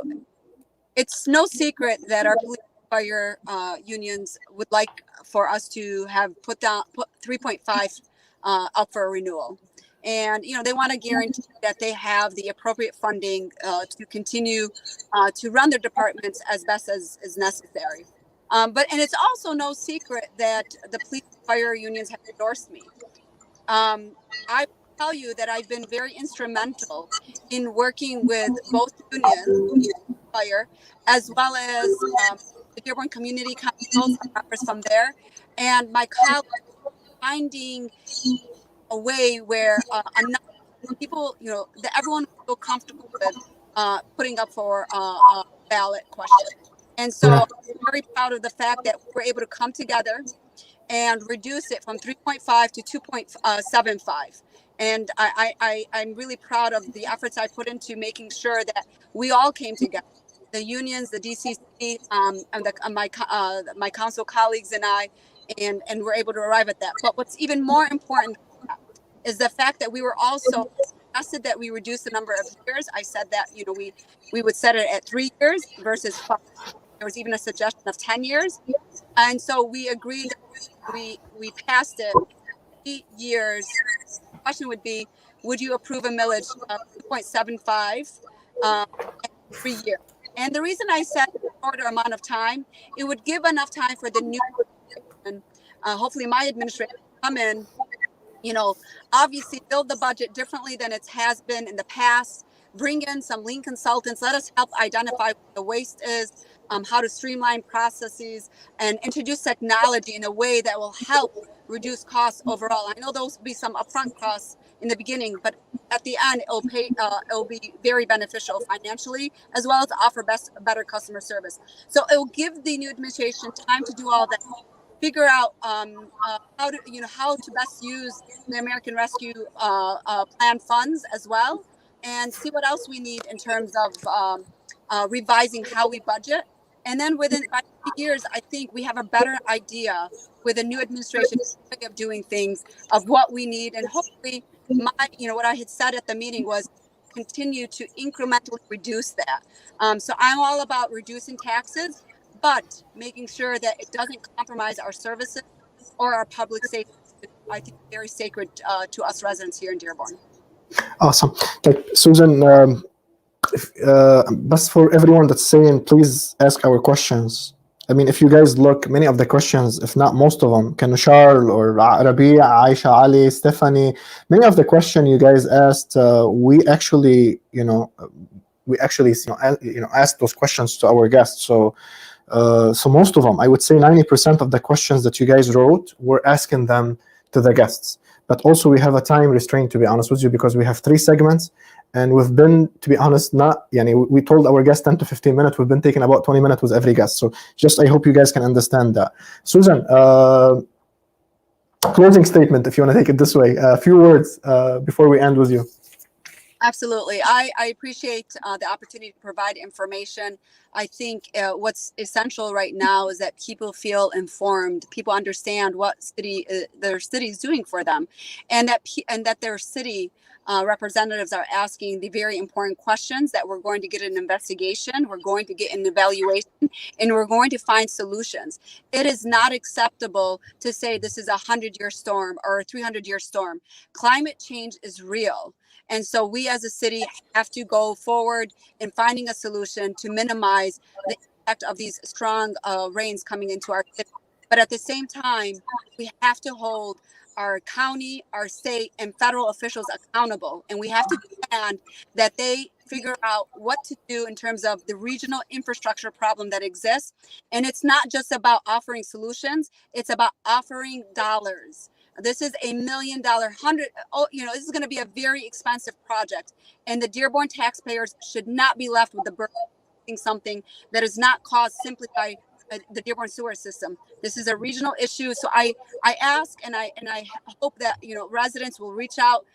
it's no secret that our police fire unions would like for us to have put 3.5 up for a renewal. And, they want to guarantee that they have the appropriate funding to continue to run their departments as best as is necessary. And it's also no secret that the police fire unions have endorsed me. I tell you that I've been very instrumental in working with both unions, fire, as well as the Dearborn Community Council, members from there, and my colleagues finding a way where enough people, that everyone will feel comfortable with putting up for a ballot question. And so I'm very proud of the fact that we're able to come together and reduce it from 3.5 to 2.75. And I'm really proud of the efforts I put into making sure that we all came together. The unions, the DCC, and my council colleagues and I, and we're able to arrive at that. But what's even more important is the fact that we were also suggested that we reduce the number of years. I said that, we would set it at 3 years versus 5. There was even a suggestion of 10 years. And so we agreed, we passed it 3 years. The question would be, would you approve a millage of 2.75 every year? And the reason I said a shorter amount of time, it would give enough time for the new administration, hopefully my administration, to come in, obviously build the budget differently than it has been in the past, bring in some lean consultants, let us help identify what the waste is, how to streamline processes, and introduce technology in a way that will help reduce costs overall. I know those will be some upfront costs in the beginning, but at the end, it'll be very beneficial financially, as well as offer better customer service. So it will give the new administration time to do all that, figure out how to best use the American Rescue Plan funds as well, and see what else we need in terms of revising how we budget. And then within 5 years, I think we have a better idea with a new administration way of doing things, of what we need. And hopefully, what I had said at the meeting was continue to incrementally reduce that. So I'm all about reducing taxes, but making sure that it doesn't compromise our services or our public safety. I think very sacred to us residents here in Dearborn. Awesome. Susan, but for everyone that's saying, please ask our questions. I mean, if you guys look, many of the questions, if not most of them, كانوا Charles or Rabi, Aisha, Ali, Stephanie, many of the questions you guys asked, we actually, asked those questions to our guests. So most of them, I would say 90% of the questions that you guys wrote, we're asking them to the guests. But also we have a time restraint, to be honest with you, because we have 3 segments. And we've been, to be honest, we told our guests 10 to 15 minutes. We've been taking about 20 minutes with every guest. So I hope you guys can understand that. Susan, closing statement, if you want to take it this way, a few words before we end with you. Absolutely. I appreciate the opportunity to provide information. I think what's essential right now is that people feel informed, people understand what their city is doing for them, and that their city representatives are asking the very important questions, that we're going to get an investigation, we're going to get an evaluation, and we're going to find solutions. It is not acceptable to say this is a 100-year storm or a 300-year storm. Climate change is real. And so we as a city have to go forward in finding a solution to minimize the impact of these strong rains coming into our city. But at the same time, we have to hold our county, our state, and federal officials accountable. And we have to demand that they figure out what to do in terms of the regional infrastructure problem that exists. And it's not just about offering solutions, it's about offering dollars. This is $1 million, this is going to be a very expensive project. And the Dearborn taxpayers should not be left with the burden of doing something that is not caused simply by the Dearborn sewer system. This is a regional issue. So I ask and I hope that residents will reach out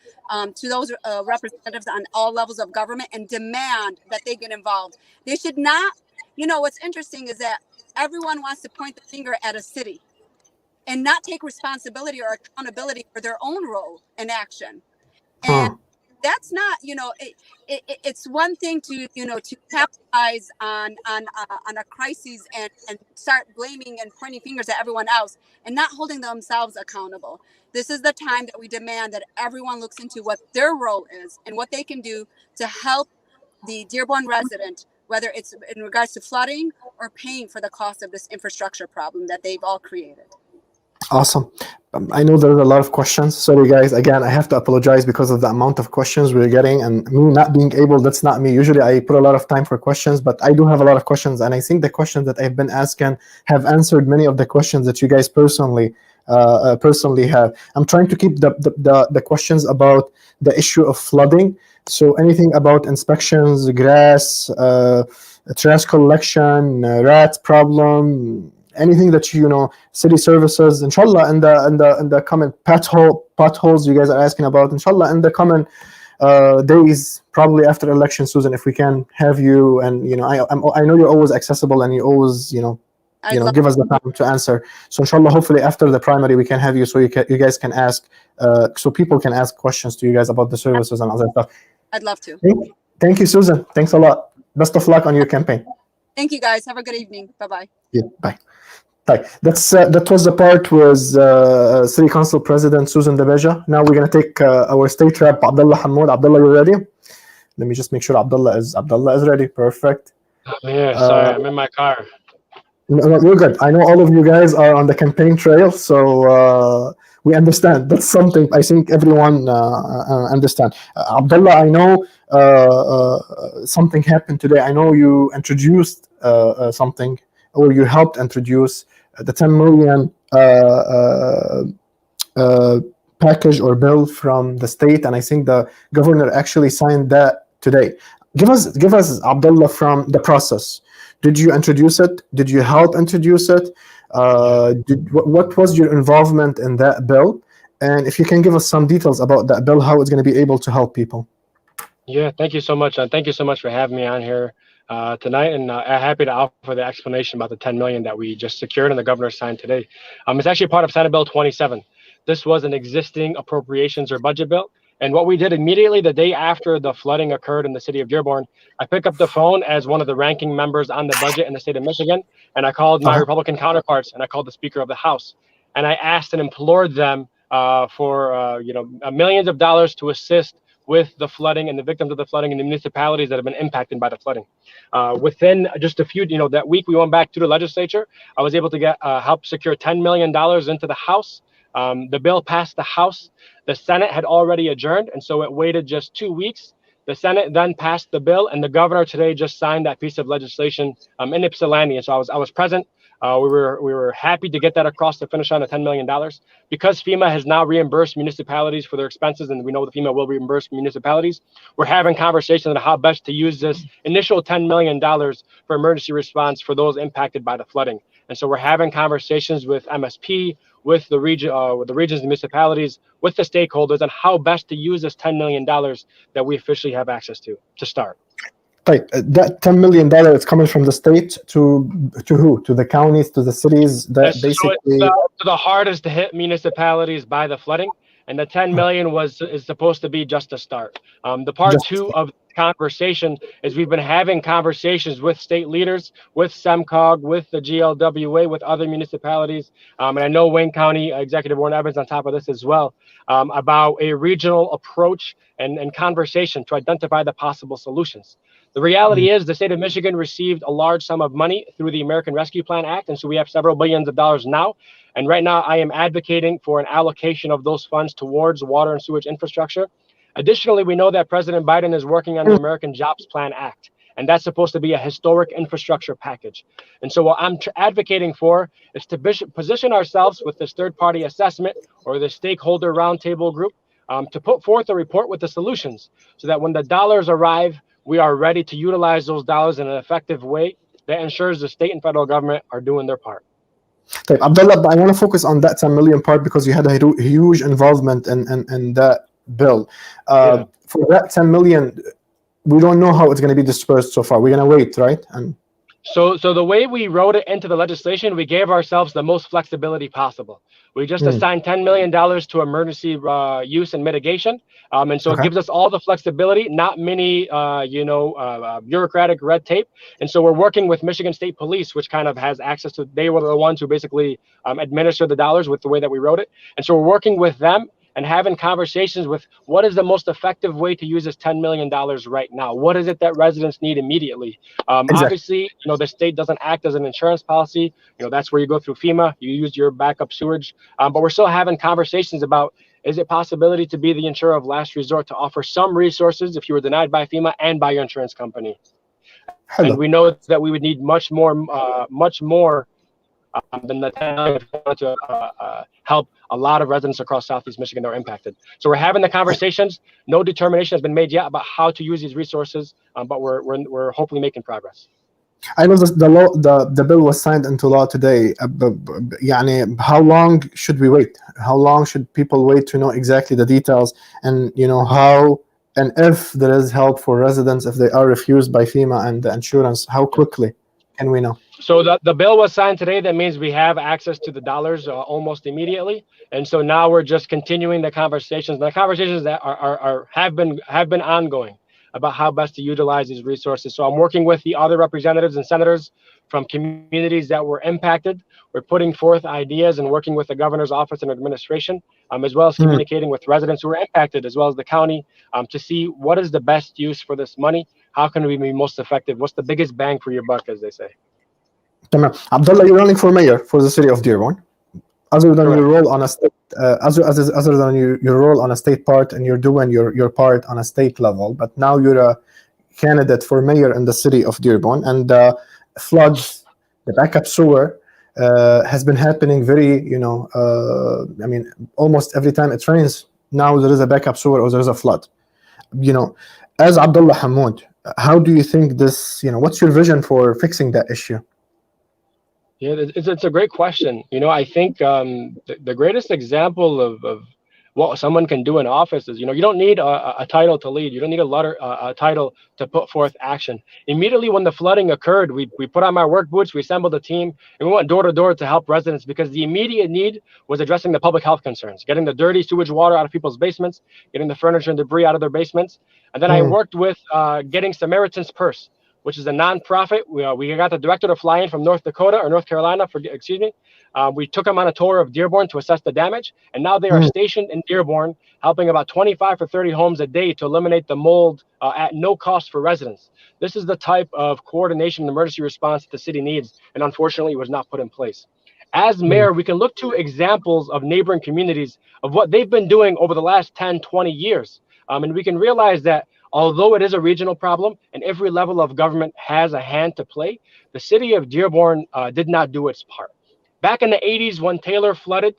to those representatives on all levels of government and demand that they get involved. They should not, what's interesting is that everyone wants to point the finger at a city and not take responsibility or accountability for their own role in action. And that's not, it's one thing to capitalize on a crisis and start blaming and pointing fingers at everyone else and not holding themselves accountable. This is the time that we demand that everyone looks into what their role is and what they can do to help the Dearborn resident, whether it's in regards to flooding or paying for the cost of this infrastructure problem that they've all created. Awesome. I know there's a lot of questions. Sorry, guys. Again, I have to apologize because of the amount of questions we're getting and me not being able. That's not me. Usually I put a lot of time for questions, but I do have a lot of questions. And I think the questions that I've been asking have answered many of the questions that you guys personally have. I'm trying to keep the questions about the issue of flooding. So anything about inspections, grass, trash collection, rat problem, anything that city services, inshallah, in the coming potholes you guys are asking about, inshallah, in the coming days, probably after election, Susan, if we can have you, and I know you're always accessible and you always give us the time to answer. So inshallah, hopefully after the primary we can have you, so you guys can ask, so people can ask questions to you guys about the services and other stuff. I'd love to. Thank you, Susan. Thanks a lot. Best of luck on your campaign. Thank you, guys. Have a good evening. Bye-bye. Yeah, bye. That was the part with City Council President Susan Debajة. Now we're going to take our state rep, Abdullah Hamoud. Abdullah, you ready? Let me just make sure Abdullah is ready. Perfect. I'm here. Sorry, I'm in my car. No, you're good. I know all of you guys are on the campaign trail, so we understand. That's something I think everyone understand. Abdullah, I know something happened today. I know you introduced something, or you helped introduce the 10 million package or bill from the state, and I think the governor actually signed that today. Give us Abdullah, from the process. Did you introduce it? Did you help introduce it? What was your involvement in that bill? And if you can give us some details about that bill, how it's going to be able to help people. Yeah, thank you so much. Thank you so much for having me on here tonight, and happy to offer the explanation about the 10 million that we just secured and the governor signed today. It's actually part of Senate Bill 27. This was an existing appropriations or budget bill. And what we did immediately the day after the flooding occurred in the city of Dearborn, I picked up the phone as one of the ranking members on the budget in the state of Michigan, and I called my Republican counterparts, and I called the Speaker of the House, and I asked and implored them for millions of dollars to assist with the flooding and the victims of the flooding in the municipalities that have been impacted by the flooding. Within just a few, that week, we went back to the legislature. I was able to get help secure $10 million into the House. The bill passed the House. The Senate had already adjourned, and so it waited just 2 weeks. The Senate then passed the bill, and the governor today just signed that piece of legislation in Ypsilanti. And so I was present. We were happy to get that across the finish line of $10 million. Because FEMA has now reimbursed municipalities for their expenses, and we know that FEMA will reimburse municipalities, we're having conversations on how best to use this initial $10 million for emergency response for those impacted by the flooding. And so we're having conversations with MSP, with the regions and municipalities, with the stakeholders on how best to use this $10 million that we officially have access to start. Right. That $10 million is coming from the state to who? To the counties, to the cities? That basically, so it's the hardest to hit municipalities by the flooding, and the 10 million is supposed to be just a start. The part two of the conversation is we've been having conversations with state leaders, with SEMCOG, with the GLWA, with other municipalities, and I know Wayne County Executive Warren Evans on top of this as well, about a regional approach and conversation to identify the possible solutions. The reality is the state of Michigan received a large sum of money through the American Rescue Plan Act, and so we have several billions of dollars now. And right now I am advocating for an allocation of those funds towards water and sewage infrastructure. Additionally, we know that President Biden is working on the American Jobs Plan Act, and that's supposed to be a historic infrastructure package. And so what I'm advocating for is to position ourselves with this third-party assessment or the stakeholder roundtable group to put forth a report with the solutions so that when the dollars arrive, we are ready to utilize those dollars in an effective way that ensures the state and federal government are doing their part. Okay, Abdullah, but I want to focus on that 10 million part because you had a huge involvement in that bill. For that 10 million, we don't know how it's going to be dispersed so far. We're going to wait, right? And So the way we wrote it into the legislation, we gave ourselves the most flexibility possible. We just assigned $10 million to emergency use and mitigation. And so it gives us all the flexibility, not many, bureaucratic red tape. And so we're working with Michigan State Police, which kind of has access to, they were the ones who basically administer the dollars with the way that we wrote it. And so we're working with them. and having conversations with what is the most effective way to use this $10 million right now? What is it that residents need immediately? Exactly. Obviously, the state doesn't act as an insurance policy. That's where you go through FEMA, you use your backup sewage, but we're still having conversations about, is it possibility to be the insurer of last resort to offer some resources if you were denied by FEMA and by your insurance company? Hello. And we know that we would need much more than the 10 million to help a lot of residents across Southeast Michigan that are impacted. So we're having the conversations. No determination has been made yet about how to use these resources, but we're hopefully making progress. I know the bill was signed into law today. يعني how long should we wait? How long should people wait to know exactly the details, and how and if there is help for residents if they are refused by FEMA and the insurance? How quickly can we know? So the bill was signed today. That means we have access to the dollars almost immediately, and so now we're just continuing the conversations. The conversations that have been ongoing about how best to utilize these resources. So I'm working with the other representatives and senators from communities that were impacted. We're putting forth ideas and working with the governor's office and administration, as well as communicating with residents who were impacted, as well as the county, to see what is the best use for this money. How can we be most effective? What's the biggest bang for your buck, as they say? Abdullah, you're running for mayor for the city of Dearborn. Other than your role on a state, other than your role on a state part, and you're doing your part on a state level, but now you're a candidate for mayor in the city of Dearborn, and floods, the backup sewer has been happening very, almost every time it rains, now there is a backup sewer or there is a flood. As Abdullah Hamoud, how do you think this, what's your vision for fixing that issue? Yeah, it's a great question. I think the greatest example of what someone can do in office is, you don't need a title to lead. You don't need a title to put forth action. Immediately when the flooding occurred, we put on my work boots, we assembled a team, and we went door to door to help residents, because the immediate need was addressing the public health concerns, getting the dirty sewage water out of people's basements, getting the furniture and debris out of their basements. And then I worked with getting Samaritan's Purse, which is a nonprofit. We got the director to fly in from North Carolina, we took them on a tour of Dearborn to assess the damage, and now they are stationed in Dearborn, helping about 25 or 30 homes a day to eliminate the mold at no cost for residents. This is the type of coordination and emergency response that the city needs, and unfortunately was not put in place. As mayor, we can look to examples of neighboring communities of what they've been doing over the last 10, 20 years. And we can realize that although it is a regional problem and every level of government has a hand to play, the city of Dearborn did not do its part. Back in the 80s, when Taylor flooded,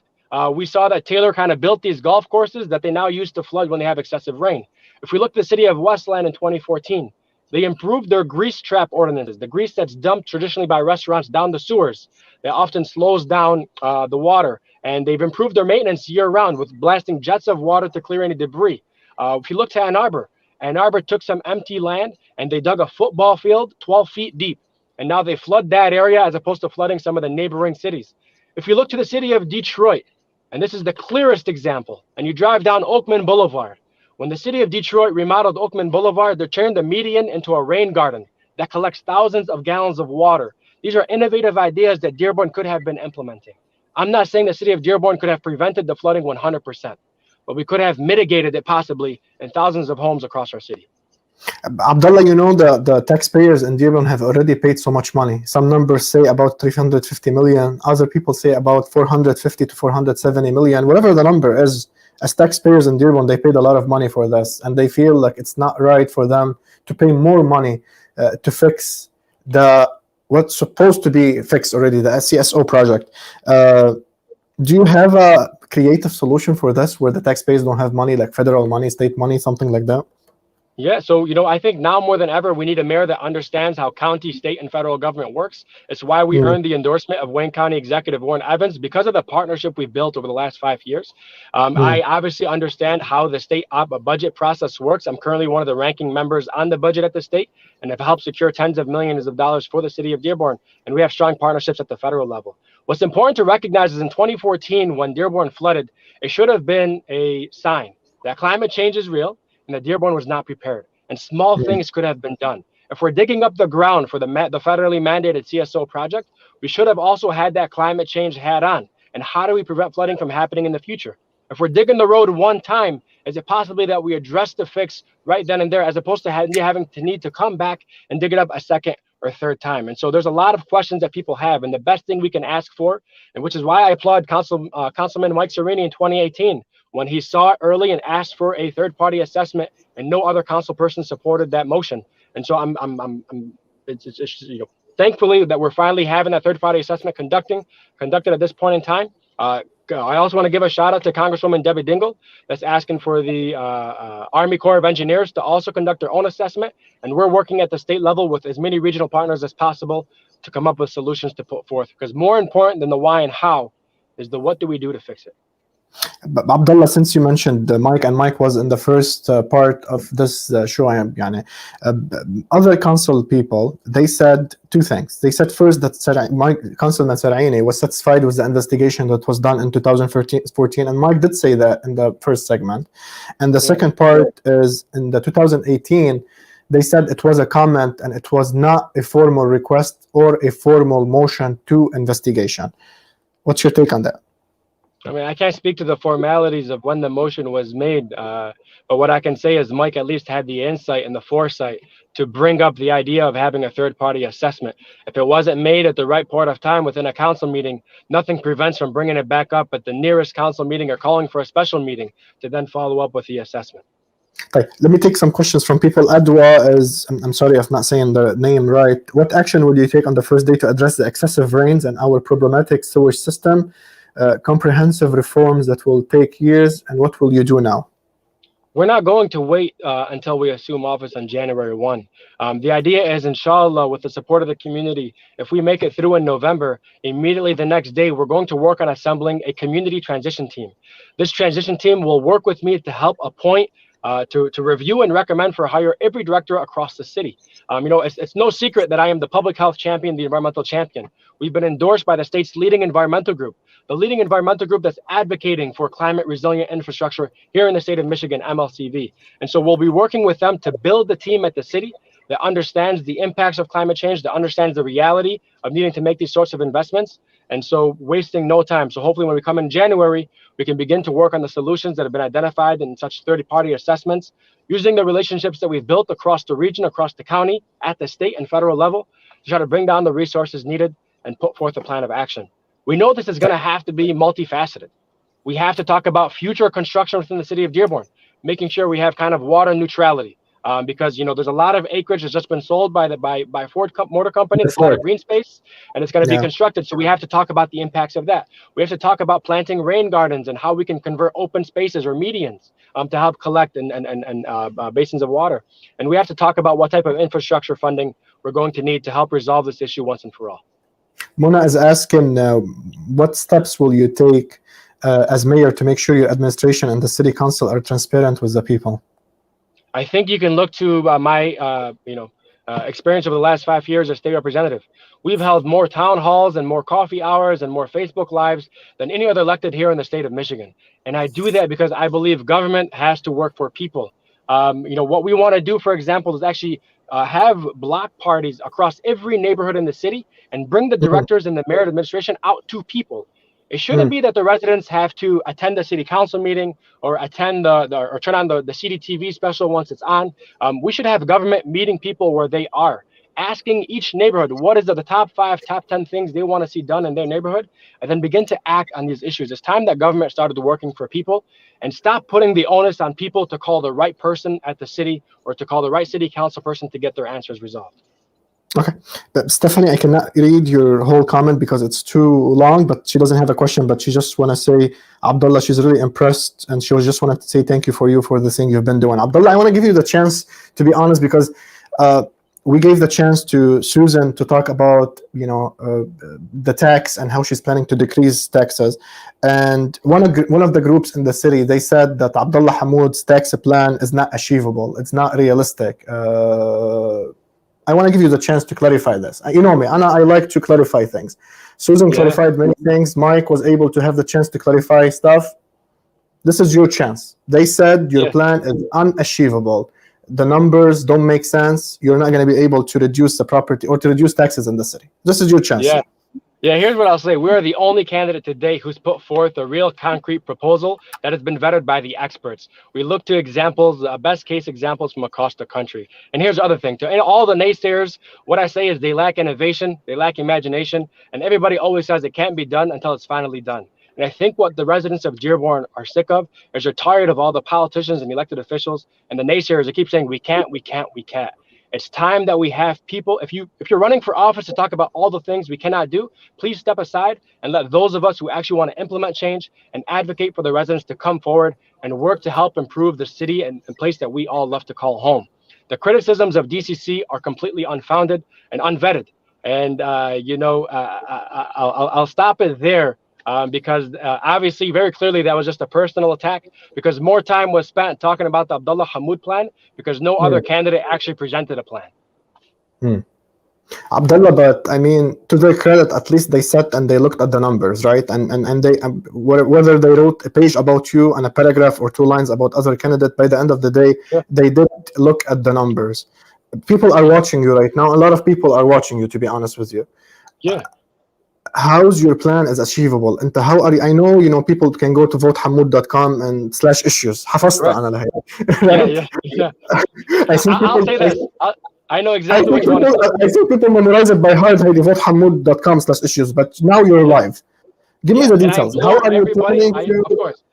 we saw that Taylor kind of built these golf courses that they now use to flood when they have excessive rain. If we look at the city of Westland in 2014, they improved their grease trap ordinances, the grease that's dumped traditionally by restaurants down the sewers. That often slows down the water, and they've improved their maintenance year round with blasting jets of water to clear any debris. If you look to Ann Arbor took some empty land and they dug a football field 12 feet deep. And now they flood that area as opposed to flooding some of the neighboring cities. If you look to the city of Detroit, and this is the clearest example, and you drive down Oakman Boulevard, when the city of Detroit remodeled Oakman Boulevard, they turned the median into a rain garden that collects thousands of gallons of water. These are innovative ideas that Dearborn could have been implementing. I'm not saying the city of Dearborn could have prevented the flooding 100%, but we could have mitigated it possibly in thousands of homes across our city. Abdullah, the taxpayers in Dearborn have already paid so much money. Some numbers say about 350 million. Other people say about 450 to 470 million. Whatever the number is, as taxpayers in Dearborn, they paid a lot of money for this, and they feel like it's not right for them to pay more money to fix what's supposed to be fixed already, the CSO project. Do you have a creative solution for this, where the taxpayers don't have money, like federal money, state money, something like that? Yeah, so, I think now more than ever, we need a mayor that understands how county, state, and federal government works. It's why we earned the endorsement of Wayne County Executive Warren Evans, because of the partnership we've built over the last 5 years. I obviously understand how the state budget process works. I'm currently one of the ranking members on the budget at the state, and have helped secure tens of millions of dollars for the city of Dearborn. And we have strong partnerships at the federal level. What's important to recognize is in 2014, when Dearborn flooded, it should have been a sign that climate change is real, and that Dearborn was not prepared, and small things could have been done. If we're digging up the ground for the federally mandated CSO project, we should have also had that climate change hat on. And how do we prevent flooding from happening in the future? If we're digging the road one time, is it possibly that we address the fix right then and there, as opposed to having to need to come back and dig it up a second or third time? And so there's a lot of questions that people have, and the best thing we can ask for, and which is why I applaud Councilman Mike Sireni in 2018 when he saw it early and asked for a third-party assessment, and no other council person supported that motion. And so it's you know, thankfully that we're finally having that third-party assessment conducted at this point in time. I also want to give a shout out to Congresswoman Debbie Dingell that's asking for the Army Corps of Engineers to also conduct their own assessment. And we're working at the state level with as many regional partners as possible to come up with solutions to put forth. Because more important than the why and how is the what do we do to fix it. But Abdullah, since you mentioned Mike, and Mike was in the first part of this show, other council people, they said two things. They said first that Councilman Sra'ini was satisfied with the investigation that was done in 2014, and Mike did say that in the first segment. And the second part is in the 2018, they said it was a comment and it was not a formal request or a formal motion to investigation. What's your take on that? I mean, I can't speak to the formalities of when the motion was made, but what I can say is Mike at least had the insight and the foresight to bring up the idea of having a third-party assessment. If it wasn't made at the right point of time within a council meeting, nothing prevents from bringing it back up at the nearest council meeting or calling for a special meeting to then follow up with the assessment. Okay, let me take some questions from people. Adwa is, I'm sorry if not saying the name right. What action will you take on the first day to address the excessive rains and our problematic sewage system? Comprehensive reforms that will take years, and what will you do now? We're not going to wait until we assume office on January 1. The idea is, inshallah, with the support of the community, if we make it through in November, immediately the next day, we're going to work on assembling a community transition team. This transition team will work with me to help appoint, to review and recommend for hire every director across the city. You know, it's no secret that I am the public health champion, the environmental champion. We've been endorsed by the state's leading environmental group, the leading environmental group that's advocating for climate resilient infrastructure here in the state of Michigan, MLCV. And so we'll be working with them to build the team at the city that understands the impacts of climate change, that understands the reality of needing to make these sorts of investments. And so wasting no time. So hopefully when we come in January, we can begin to work on the solutions that have been identified in such third-party assessments, using the relationships that we've built across the region, across the county, at the state and federal level, to try to bring down the resources needed and put forth a plan of action. We know this is going to have to be multifaceted. We have to talk about future construction within the city of Dearborn, making sure we have kind of water neutrality. Because, you know, there's a lot of acreage that's just been sold by Ford Motor Company. It's not a green space, and it's going to be constructed. So we have to talk about the impacts of that. We have to talk about planting rain gardens and how we can convert open spaces or medians to help collect basins of water. And we have to talk about what type of infrastructure funding we're going to need to help resolve this issue once and for all. Mona is asking, what steps will you take as mayor to make sure your administration and the city council are transparent with the people? I think you can look to my experience over the last 5 years as state representative. We've held more town halls and more coffee hours and more Facebook Lives than any other elected here in the state of Michigan. And I do that because I believe government has to work for people. What we want to do, for example, is actually have block parties across every neighborhood in the city and bring the directors and the mayor administration out to people. It shouldn't be that the residents have to attend the city council meeting or attend or turn on the CDTV special once it's on. We should have government meeting people where they are, asking each neighborhood what is the top 5, top 10 things they want to see done in their neighborhood, and then begin to act on these issues. It's time that government started working for people and stop putting the onus on people to call the right person at the city or to call the right city council person to get their answers resolved. Okay. Stephanie, I cannot read your whole comment because it's too long, but she doesn't have a question, but she just want to say, Abdullah, she's really impressed, and she just wanted to say thank you for the thing you've been doing. Abdullah, I want to give you the chance, to be honest, because we gave the chance to Suzan to talk about, the tax and how she's planning to decrease taxes. And one of the groups in the city, they said that Abdullah Hamoud's tax plan is not achievable. It's not realistic. I want to give you the chance to clarify this. You know me, Anna, I like to clarify things. Suzan clarified many things. Mike was able to have the chance to clarify stuff. This is your chance. They said your plan is unachievable. The numbers don't make sense. You're not going to be able to reduce the property or to reduce taxes in the city. This is your chance. Yeah, here's what I'll say. We're the only candidate today who's put forth a real concrete proposal that has been vetted by the experts. We look to examples, best case examples from across the country. And here's the other thing. To all the naysayers, what I say is they lack innovation, they lack imagination, and everybody always says it can't be done until it's finally done. And I think what the residents of Dearborn are sick of is they're tired of all the politicians and elected officials and the naysayers that keep saying, we can't, we can't, we can't. It's time that we have people. If you're running for office to talk about all the things we cannot do, please step aside and let those of us who actually want to implement change and advocate for the residents to come forward and work to help improve the city and place that we all love to call home. The criticisms of DCC are completely unfounded and unvetted. And I'll stop it there. Because obviously, very clearly, that was just a personal attack, because more time was spent talking about the Abdullah Hamoud plan because no other candidate actually presented a plan. Abdullah, but I mean, to their credit, at least they sat and they looked at the numbers, right? And they, whether they wrote a page about you and a paragraph or 2 lines about other candidate, by the end of the day, they did look at the numbers. People are watching you right now. A lot of people are watching you, to be honest with you. Yeah. How's your plan is achievable? And how are you? I know, people can go to votehamoud.com and /issues. حفظتها أنا لهي. Yeah. I'll say this. I know exactly what you want to say. I think people memorize it by heart. votehamoud.com /issues. But now you're live. Give me the details. How are you planning to? Of course.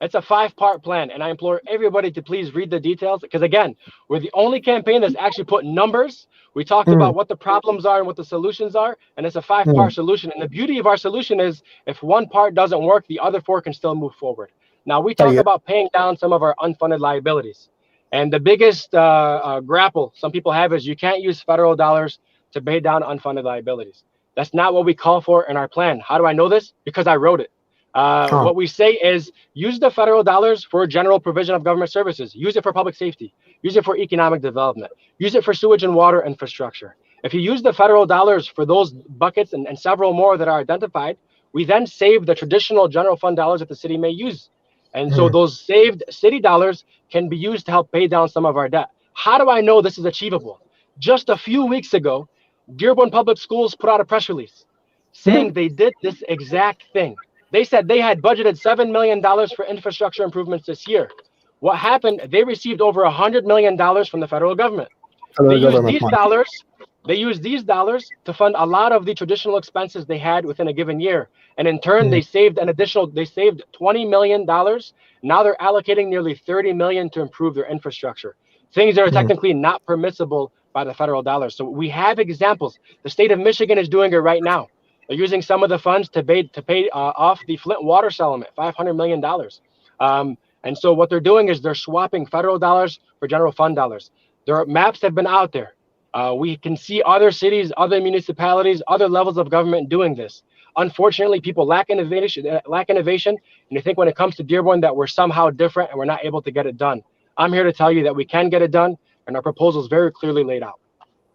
It's a 5-part plan, and I implore everybody to please read the details, because again, we're the only campaign that's actually put numbers. We talked about what the problems are and what the solutions are, and it's a 5-part solution. And the beauty of our solution is if one part doesn't work, the other 4 can still move forward. Now, we talk about paying down some of our unfunded liabilities. And the biggest grapple some people have is you can't use federal dollars to pay down unfunded liabilities. That's not what we call for in our plan. How do I know this? Because I wrote it. What we say is use the federal dollars for general provision of government services. Use it for public safety. Use it for economic development. Use it for sewage and water infrastructure. If you use the federal dollars for those buckets and several more that are identified, we then save the traditional general fund dollars that the city may use. And so those saved city dollars can be used to help pay down some of our debt. How do I know this is achievable? Just a few weeks ago, Dearborn Public Schools put out a press release saying they did this exact thing. They said they had budgeted $7 million for infrastructure improvements this year. What happened? They received over $100 million from the federal government. They used these dollars to fund a lot of the traditional expenses they had within a given year. And in turn, they saved $20 million. Now they're allocating nearly $30 million to improve their infrastructure. Things that are technically not permissible by the federal dollars. So we have examples. The state of Michigan is doing it right now. They're using some of the funds to pay off the Flint water settlement, $500 million. And so what they're doing is they're swapping federal dollars for general fund dollars. Their maps have been out there. We can see other cities, other municipalities, other levels of government doing this. Unfortunately, people lack innovation, and they think when it comes to Dearborn that we're somehow different and we're not able to get it done. I'm here to tell you that we can get it done, and our proposal is very clearly laid out.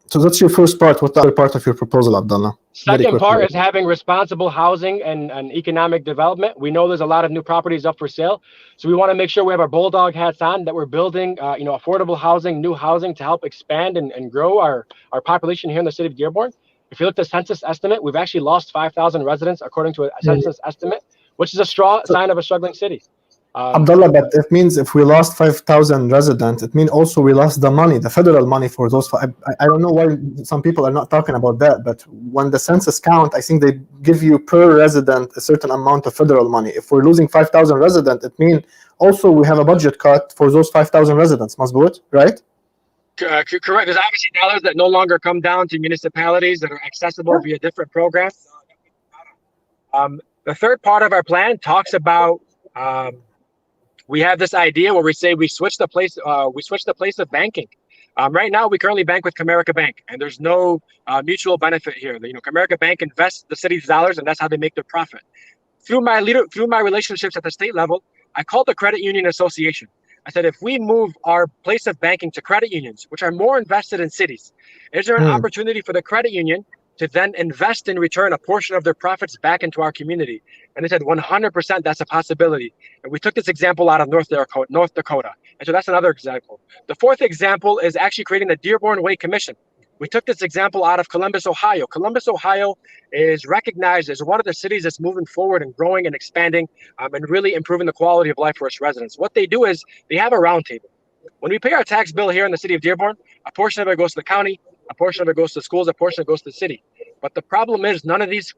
So that's your first part. What's the other part of your proposal, Abdullah? Second part is having responsible housing and economic development. We know there's a lot of new properties up for sale. So we want to make sure we have our bulldog hats on, that we're building affordable housing, new housing to help expand and grow our population here in the city of Dearborn. If you look at the census estimate, we've actually lost 5,000 residents according to a census estimate, which is a sign of a struggling city. Abdullah, but it means if we lost 5,000 residents, it means also we lost the money, the federal money for those. I don't know why some people are not talking about that, but when the census count, I think they give you per resident a certain amount of federal money. If we're losing 5,000 residents, it means also we have a budget cut for those 5,000 residents, Mazboot, right? Correct. There's obviously dollars that no longer come down to municipalities that are accessible via different programs. The third part of our plan talks about we have this idea where we say we switch the place of banking. Right now, we currently bank with Comerica Bank, and there's no mutual benefit here. Comerica Bank invests the city's dollars, and that's how they make their profit. Through my relationships at the state level, I called the Credit Union Association. I said, if we move our place of banking to credit unions, which are more invested in cities, is there an opportunity for the credit union to then invest in return a portion of their profits back into our community? And they said 100% that's a possibility. And we took this example out of North Dakota. And so that's another example. The fourth example is actually creating the Dearborn Way Commission, We took this example out of Columbus, Ohio. Columbus, Ohio is recognized as one of the cities that's moving forward and growing and expanding and really improving the quality of life for its residents. What they do is they have a roundtable. When we pay our tax bill here in the city of Dearborn, a portion of it goes to the county, a portion of it goes to schools, a portion of it goes to the city. But the problem is none of these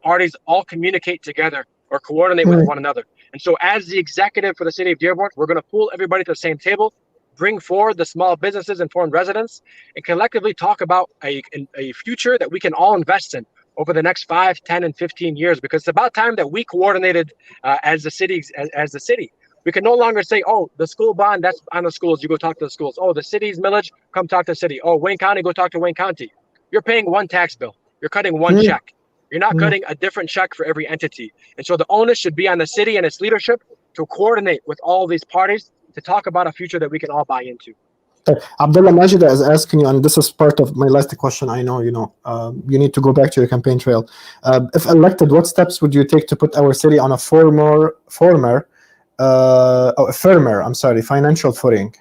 parties all communicate together or coordinate with one another. And so as the executive for the city of Dearborn, we're going to pull everybody to the same table, bring forward the small businesses and foreign residents, and collectively talk about a future that we can all invest in over the next 5, 10, and 15 years, because it's about time that we coordinated as the city. We can no longer say, oh, the school bond, that's on the schools, you go talk to the schools. Oh, the city's millage, come talk to the city. Oh, Wayne County, go talk to Wayne County. You're paying one tax bill. You're cutting one check. You're not cutting a different check for every entity. And so the onus should be on the city and its leadership to coordinate with all these parties to talk about a future that we can all buy into. Abdullah Majida is asking you, and this is part of my last question. I know, you need to go back to your campaign trail. If elected, what steps would you take to put our city on a firmer financial footing?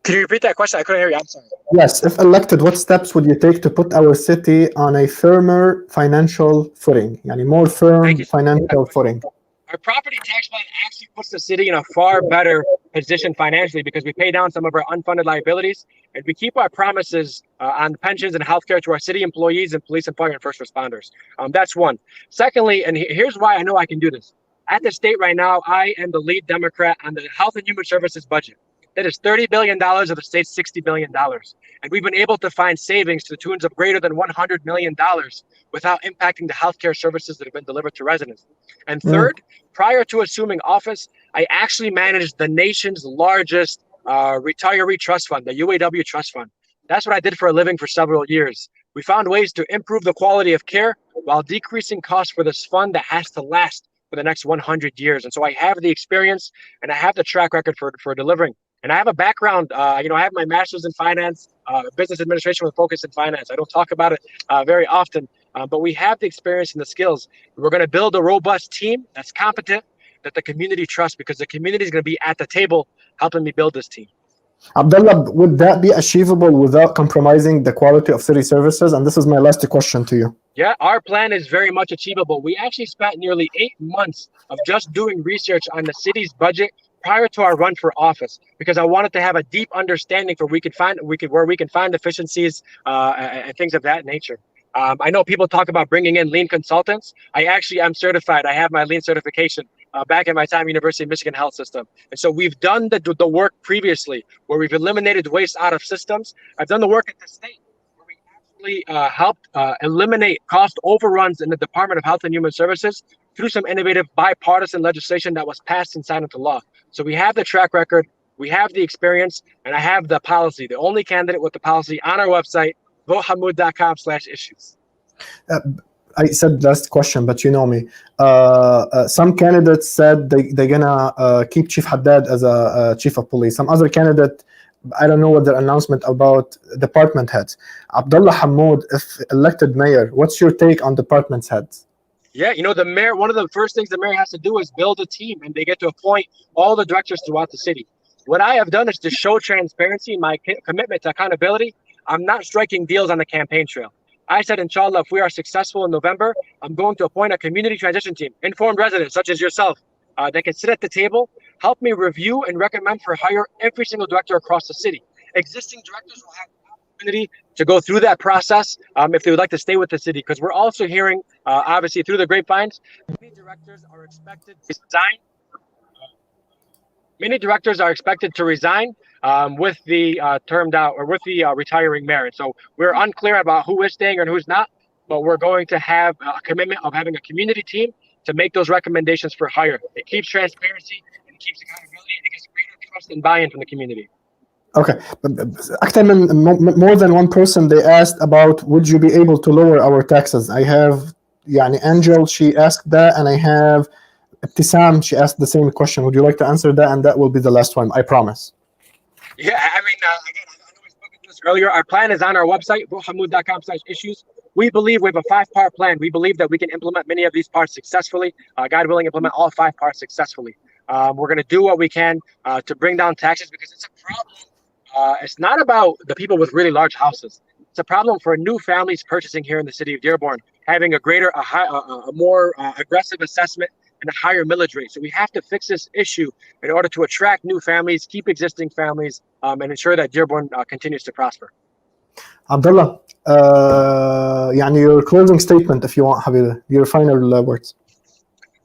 Can you repeat that question? I couldn't hear you. I'm sorry. Yes, if elected, what steps would you take to put our city on a firmer financial footing? More firm financial footing. Our property tax plan actually puts the city in a far better position financially because we pay down some of our unfunded liabilities and we keep our promises on pensions and healthcare to our city employees and police and fire and first responders. That's one. Secondly, and here's why I know I can do this. At the state right now, I am the lead Democrat on the Health and Human Services budget. That is $30 billion of the state's $60 billion. And we've been able to find savings to the tunes of greater than $100 million without impacting the healthcare services that have been delivered to residents. And third, prior to assuming office, I actually managed the nation's largest retiree trust fund, the UAW trust fund. That's what I did for a living for several years. We found ways to improve the quality of care while decreasing costs for this fund that has to last for the next 100 years. And so I have the experience and I have the track record for delivering. And I have a background, I have my master's in finance, business administration with focus in finance. I don't talk about it very often, but we have the experience and the skills. We're going to build a robust team that's competent, that the community trusts, because the community is going to be at the table helping me build this team. Abdullah, would that be achievable without compromising the quality of city services? And this is my last question to you. Yeah, our plan is very much achievable. We actually spent nearly 8 months of just doing research on the city's budget prior to our run for office, because I wanted to have a deep understanding where we can find efficiencies and things of that nature. I know people talk about bringing in lean consultants. I actually am certified. I have my lean certification back at my time, University of Michigan Health System. And so we've done the work previously where we've eliminated waste out of systems. I've done the work at the state where we actually helped eliminate cost overruns in the Department of Health and Human Services through some innovative bipartisan legislation that was passed and signed into law. So we have the track record, we have the experience, and I have the policy. The only candidate with the policy on our website, votehamoud.com/issues. I said last question, but you know me. Some candidates said they're gonna keep Chief Haddad as a chief of police. Some other candidate, I don't know what their announcement about department heads. Abdullah Hamoud, if elected mayor, what's your take on department heads? Yeah, the mayor, one of the first things the mayor has to do is build a team, and they get to appoint all the directors throughout the city. What I have done is to show transparency, my commitment to accountability. I'm not striking deals on the campaign trail. I said, inshallah, if we are successful in November, I'm going to appoint a community transition team, informed residents such as yourself, that can sit at the table, help me review and recommend for hire every single director across the city. Existing directors will have the opportunity to go through that process if they would like to stay with the city, because we're also hearing, obviously through the grapevines, many directors are expected to resign. Many directors are expected to resign with the termed out or with the retiring mayor. And so we're unclear about who is staying and who's not, but we're going to have a commitment of having a community team to make those recommendations for hire. It keeps transparency and it keeps accountability and it gets greater trust and buy-in from the community. Okay. More than one person, they asked about, would you be able to lower our taxes? I have Angel, she asked that, and I have Ibtisam, she asked the same question. Would you like to answer that? And that will be the last one, I promise. Yeah, again, I know we spoke to this earlier. Our plan is on our website, votehamoud.com/issues. We believe we have a 5-part plan. We believe that we can implement many of these parts successfully. God willing, implement all 5 parts successfully. We're going to do what we can to bring down taxes, because it's a problem It's not about the people with really large houses. It's a problem for new families purchasing here in the city of Dearborn, having a more aggressive assessment and a higher millage rate. So we have to fix this issue in order to attract new families, keep existing families, and ensure that Dearborn continues to prosper. Abdullah, يعني your closing statement, if you want, حبيبي, your final words.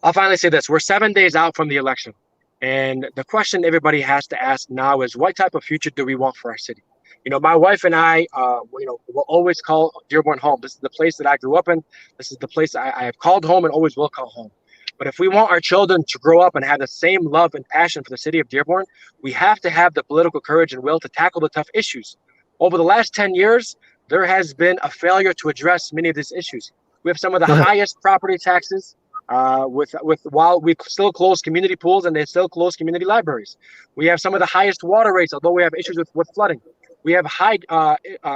I'll finally say this. We're 7 days out from the election. And the question everybody has to ask now is, what type of future do we want for our city? You know, my wife and I, will always call Dearborn home. This is the place that I grew up in. This is the place I have called home and always will call home. But if we want our children to grow up and have the same love and passion for the city of Dearborn, we have to have the political courage and will to tackle the tough issues. Over the last 10 years, there has been a failure to address many of these issues. We have some of the highest property taxes, while we still close community pools and they still close community libraries. We have some of the highest water rates, although we have issues with flooding. We have high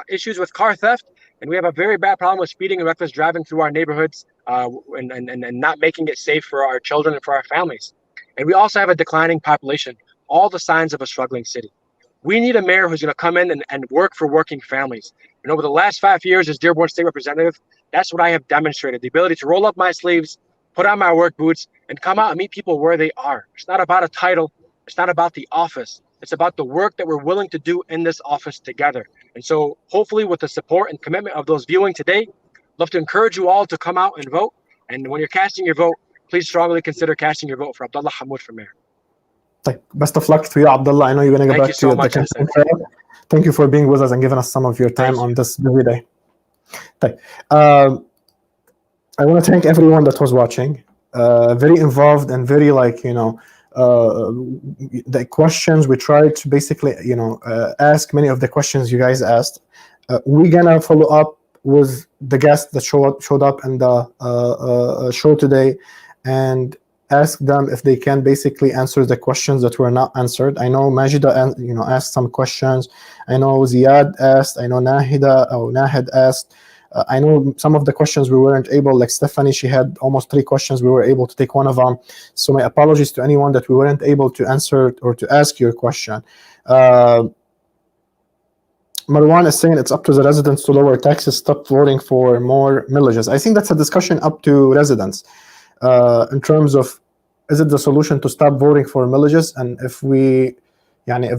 issues with car theft, and we have a very bad problem with speeding and reckless driving through our neighborhoods and not making it safe for our children and for our families. And we also have a declining population, all the signs of a struggling city. We need a mayor who's going to come in and work for working families. And over the last 5 years as Dearborn State Representative, that's what I have demonstrated, the ability to roll up my sleeves, put on my work boots, and come out and meet people where they are. It's not about a title. It's not about the office. It's about the work that we're willing to do in this office together. And so hopefully with the support and commitment of those viewing today, I'd love to encourage you all to come out and vote. And when you're casting your vote, please strongly consider casting your vote for Abdullah Hamoud for mayor. Best of luck to you, Abdullah. I know you're going to get back to the campaign trail. Thank you for being with us and giving us some of your time on this busy day. I want to thank everyone that was watching. Very involved and very the questions we tried to basically ask many of the questions you guys asked. We're gonna follow up with the guests that showed up in the show today and ask them if they can basically answer the questions that were not answered. I know Majida asked some questions. I know Ziad asked. I know Nahid asked. I know some of the questions we weren't able, like Stephanie, she had almost 3 questions. We were able to take one of them. So my apologies to anyone that we weren't able to answer or to ask your question. Marwan is saying it's up to the residents to lower taxes, stop voting for more millages. I think that's a discussion up to residents in terms of, is it the solution to stop voting for millages? And if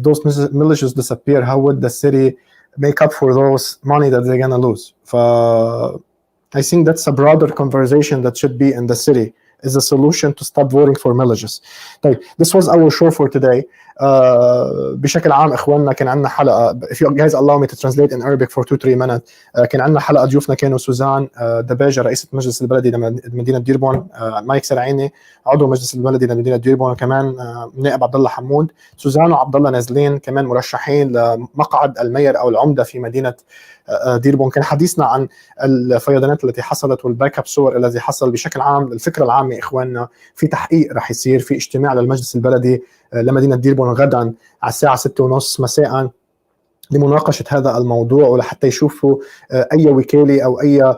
those millages disappear, how would the city make up for those money that they're gonna lose? I think that's a broader conversation that should be in the city. Is a solution to stop voting for millages. This was our show for today. بشكل عام اخواننا كان عندنا حلقه. If you guys allow me to translate in Arabic for 2-3 minutes. كان عندنا حلقه ضيوفنا كانوا سوزان دباجة رئيسة مجلس البلدي لمدينه ديربورن، مايك سرعيني عضو مجلس البلدي لمدينه ديربورن، كمان النائب عبدالله حمود. سوزان وعبدالله نازلين كمان مرشحين لمقعد المير او العمده في مدينه ديربورن. كان حديثنا عن الفيضانات التي حصلت والباك اب صور الذي حصل. بشكل عام الفكره العامه اخواننا، في تحقيق رح يصير، في اجتماع للمجلس البلدي لمدينه ديربورن غدا على الساعه 6:30 مساء لمناقشه هذا الموضوع، ولحتى يشوفوا اي وكاله او اي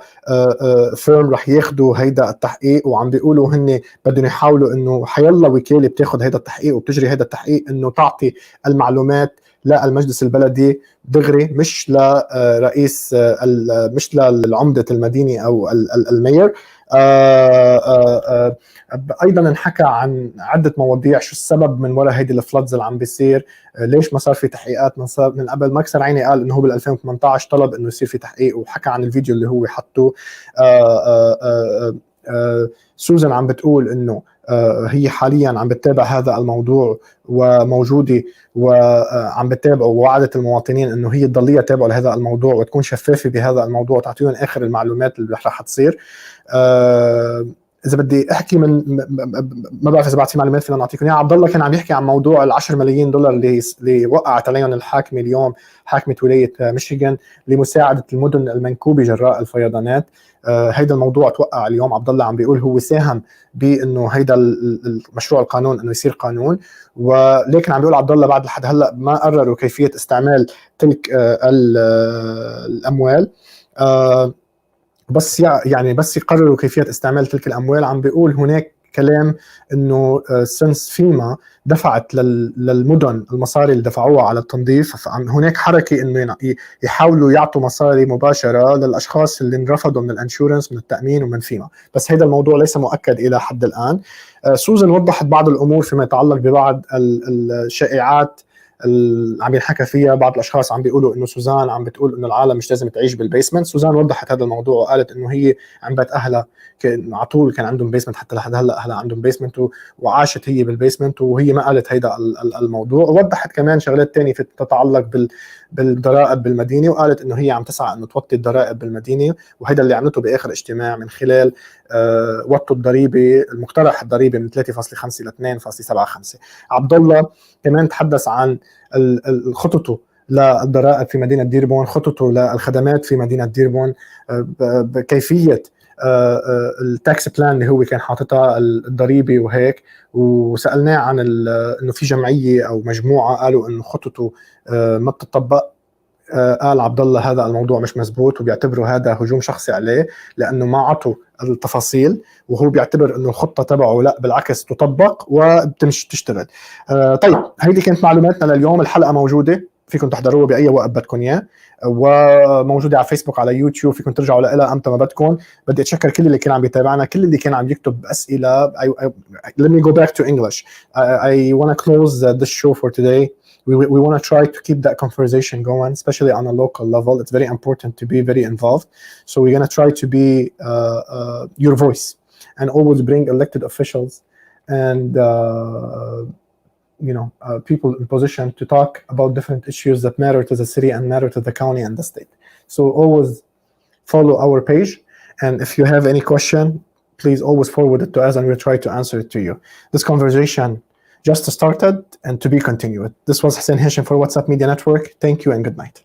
فيرم رح ياخذوا هيدا التحقيق. وعم بيقولوا هن بدهم يحاولوا انه حيلا وكاله بتاخذ هيدا التحقيق وبتجري هيدا التحقيق انه تعطي المعلومات للمجلس البلدي دغري، مش لرئيس مش للعمده المدينه او المير. ايضا انحكى عن عده مواضيع، شو السبب من وراء هيدي الفلودز اللي عم بيصير، ليش ما صار في تحقيقات من قبل. مايك سرعيني قال انه هو بال 2018 طلب انه يصير في تحقيق، وحكى عن الفيديو اللي هو حطه. سوزان عم بتقول انه هي حاليا عم بتتابع هذا الموضوع وموجوده وعم بتتابع، ووعدت المواطنين انه هي تضليها تتابع لهذا الموضوع وتكون شفافه بهذا الموضوع وتعطيهم اخر المعلومات اللي رح تصير. اذا بدي احكي من ما بعرف اذا بعد في معلومات فينا نعطيكم اياها. عبدالله كان عم يحكي عن موضوع ال10 ملايين دولار اللي وقعت عليهم الحاكمه اليوم، حاكمه ولايه ميشيغن، لمساعده المدن المنكوبه جراء الفيضانات. هيدا الموضوع توقع اليوم. عبدالله عم بيقول هو ساهم بانه هيدا المشروع القانون انه يصير قانون، ولكن عم بيقول عبدالله بعد لحد هلا ما قرروا كيفيه استعمال تلك الاموال. بس يقرروا كيفيه استعمال تلك الاموال. عم بيقول هناك كلام انه سنس فيما دفعت للمدن المصاري اللي دفعوها على التنظيف، هناك حركه انه يحاولوا يعطوا مصاري مباشره للاشخاص اللي انرفضوا من الانشورنس، من التامين ومن فيما، بس هذا الموضوع ليس مؤكد الى حد الان. سوزان وضحت بعض الامور فيما يتعلق ببعض الشائعات اللي عم ينحكى فيها. بعض الاشخاص عم بيقولوا انه سوزان عم بتقول انه العالم مش لازم تعيش بالبيسمنت. سوزان وضحت هذا الموضوع وقالت انه هي عم بيت اهلها على طول كان عندهم بيسمنت، حتى لحد هلا اهلها عندهم بيسمنت وعاشت هي بالبيسمنت، وهي ما قالت هيدا الموضوع. ووضحت كمان شغلات ثانيه تتعلق بالضرائب بالمدينه، وقالت انه هي عم تسعى انه توطي الضرائب بالمدينه، وهيدا اللي عملته باخر اجتماع من خلال وطوا الضريبه، المقترح الضريبي من 3.5 ل 2.75. عبدالله كمان تحدث عن خططه للضرائب في مدينه ديربورن، خططه للخدمات في مدينه ديربورن، بكيفيه التاكس بلان اللي هو كان حاططها الضريبي وهيك. وسالناه عن انه في جمعيه او مجموعه قالوا انه خططه ما بتطبق. قال عبدالله هذا الموضوع مش مزبوط، وبيعتبروا هذا هجوم شخصي عليه لانه ما عطوا التفاصيل، وهو بيعتبر انه الخطه تبعه لا بالعكس تطبق وبتمشي تشتغل. طيب هيدي كانت معلوماتنا لليوم. الحلقه موجوده، فيكم تحضروها باي وقت بدكم اياه، وموجوده على فيسبوك على يوتيوب، فيكم ترجعوا لها امتى ما بدكم. بدي اتشكر كل اللي كان عم يتابعنا، كل اللي كان عم يكتب اسئله. Let me go back to English. I want to close this show for today. We want to try to keep that conversation going, especially on a local level. It's very important to be very involved. So we're going to try to be your voice and always bring elected officials and people in position to talk about different issues that matter to the city and matter to the county and the state. So always follow our page, and if you have any question, please always forward it to us and we'll try to answer it to you. This conversation just started and to be continued. This was Hussein Hashim for WhatsApp Media Network. Thank you and good night.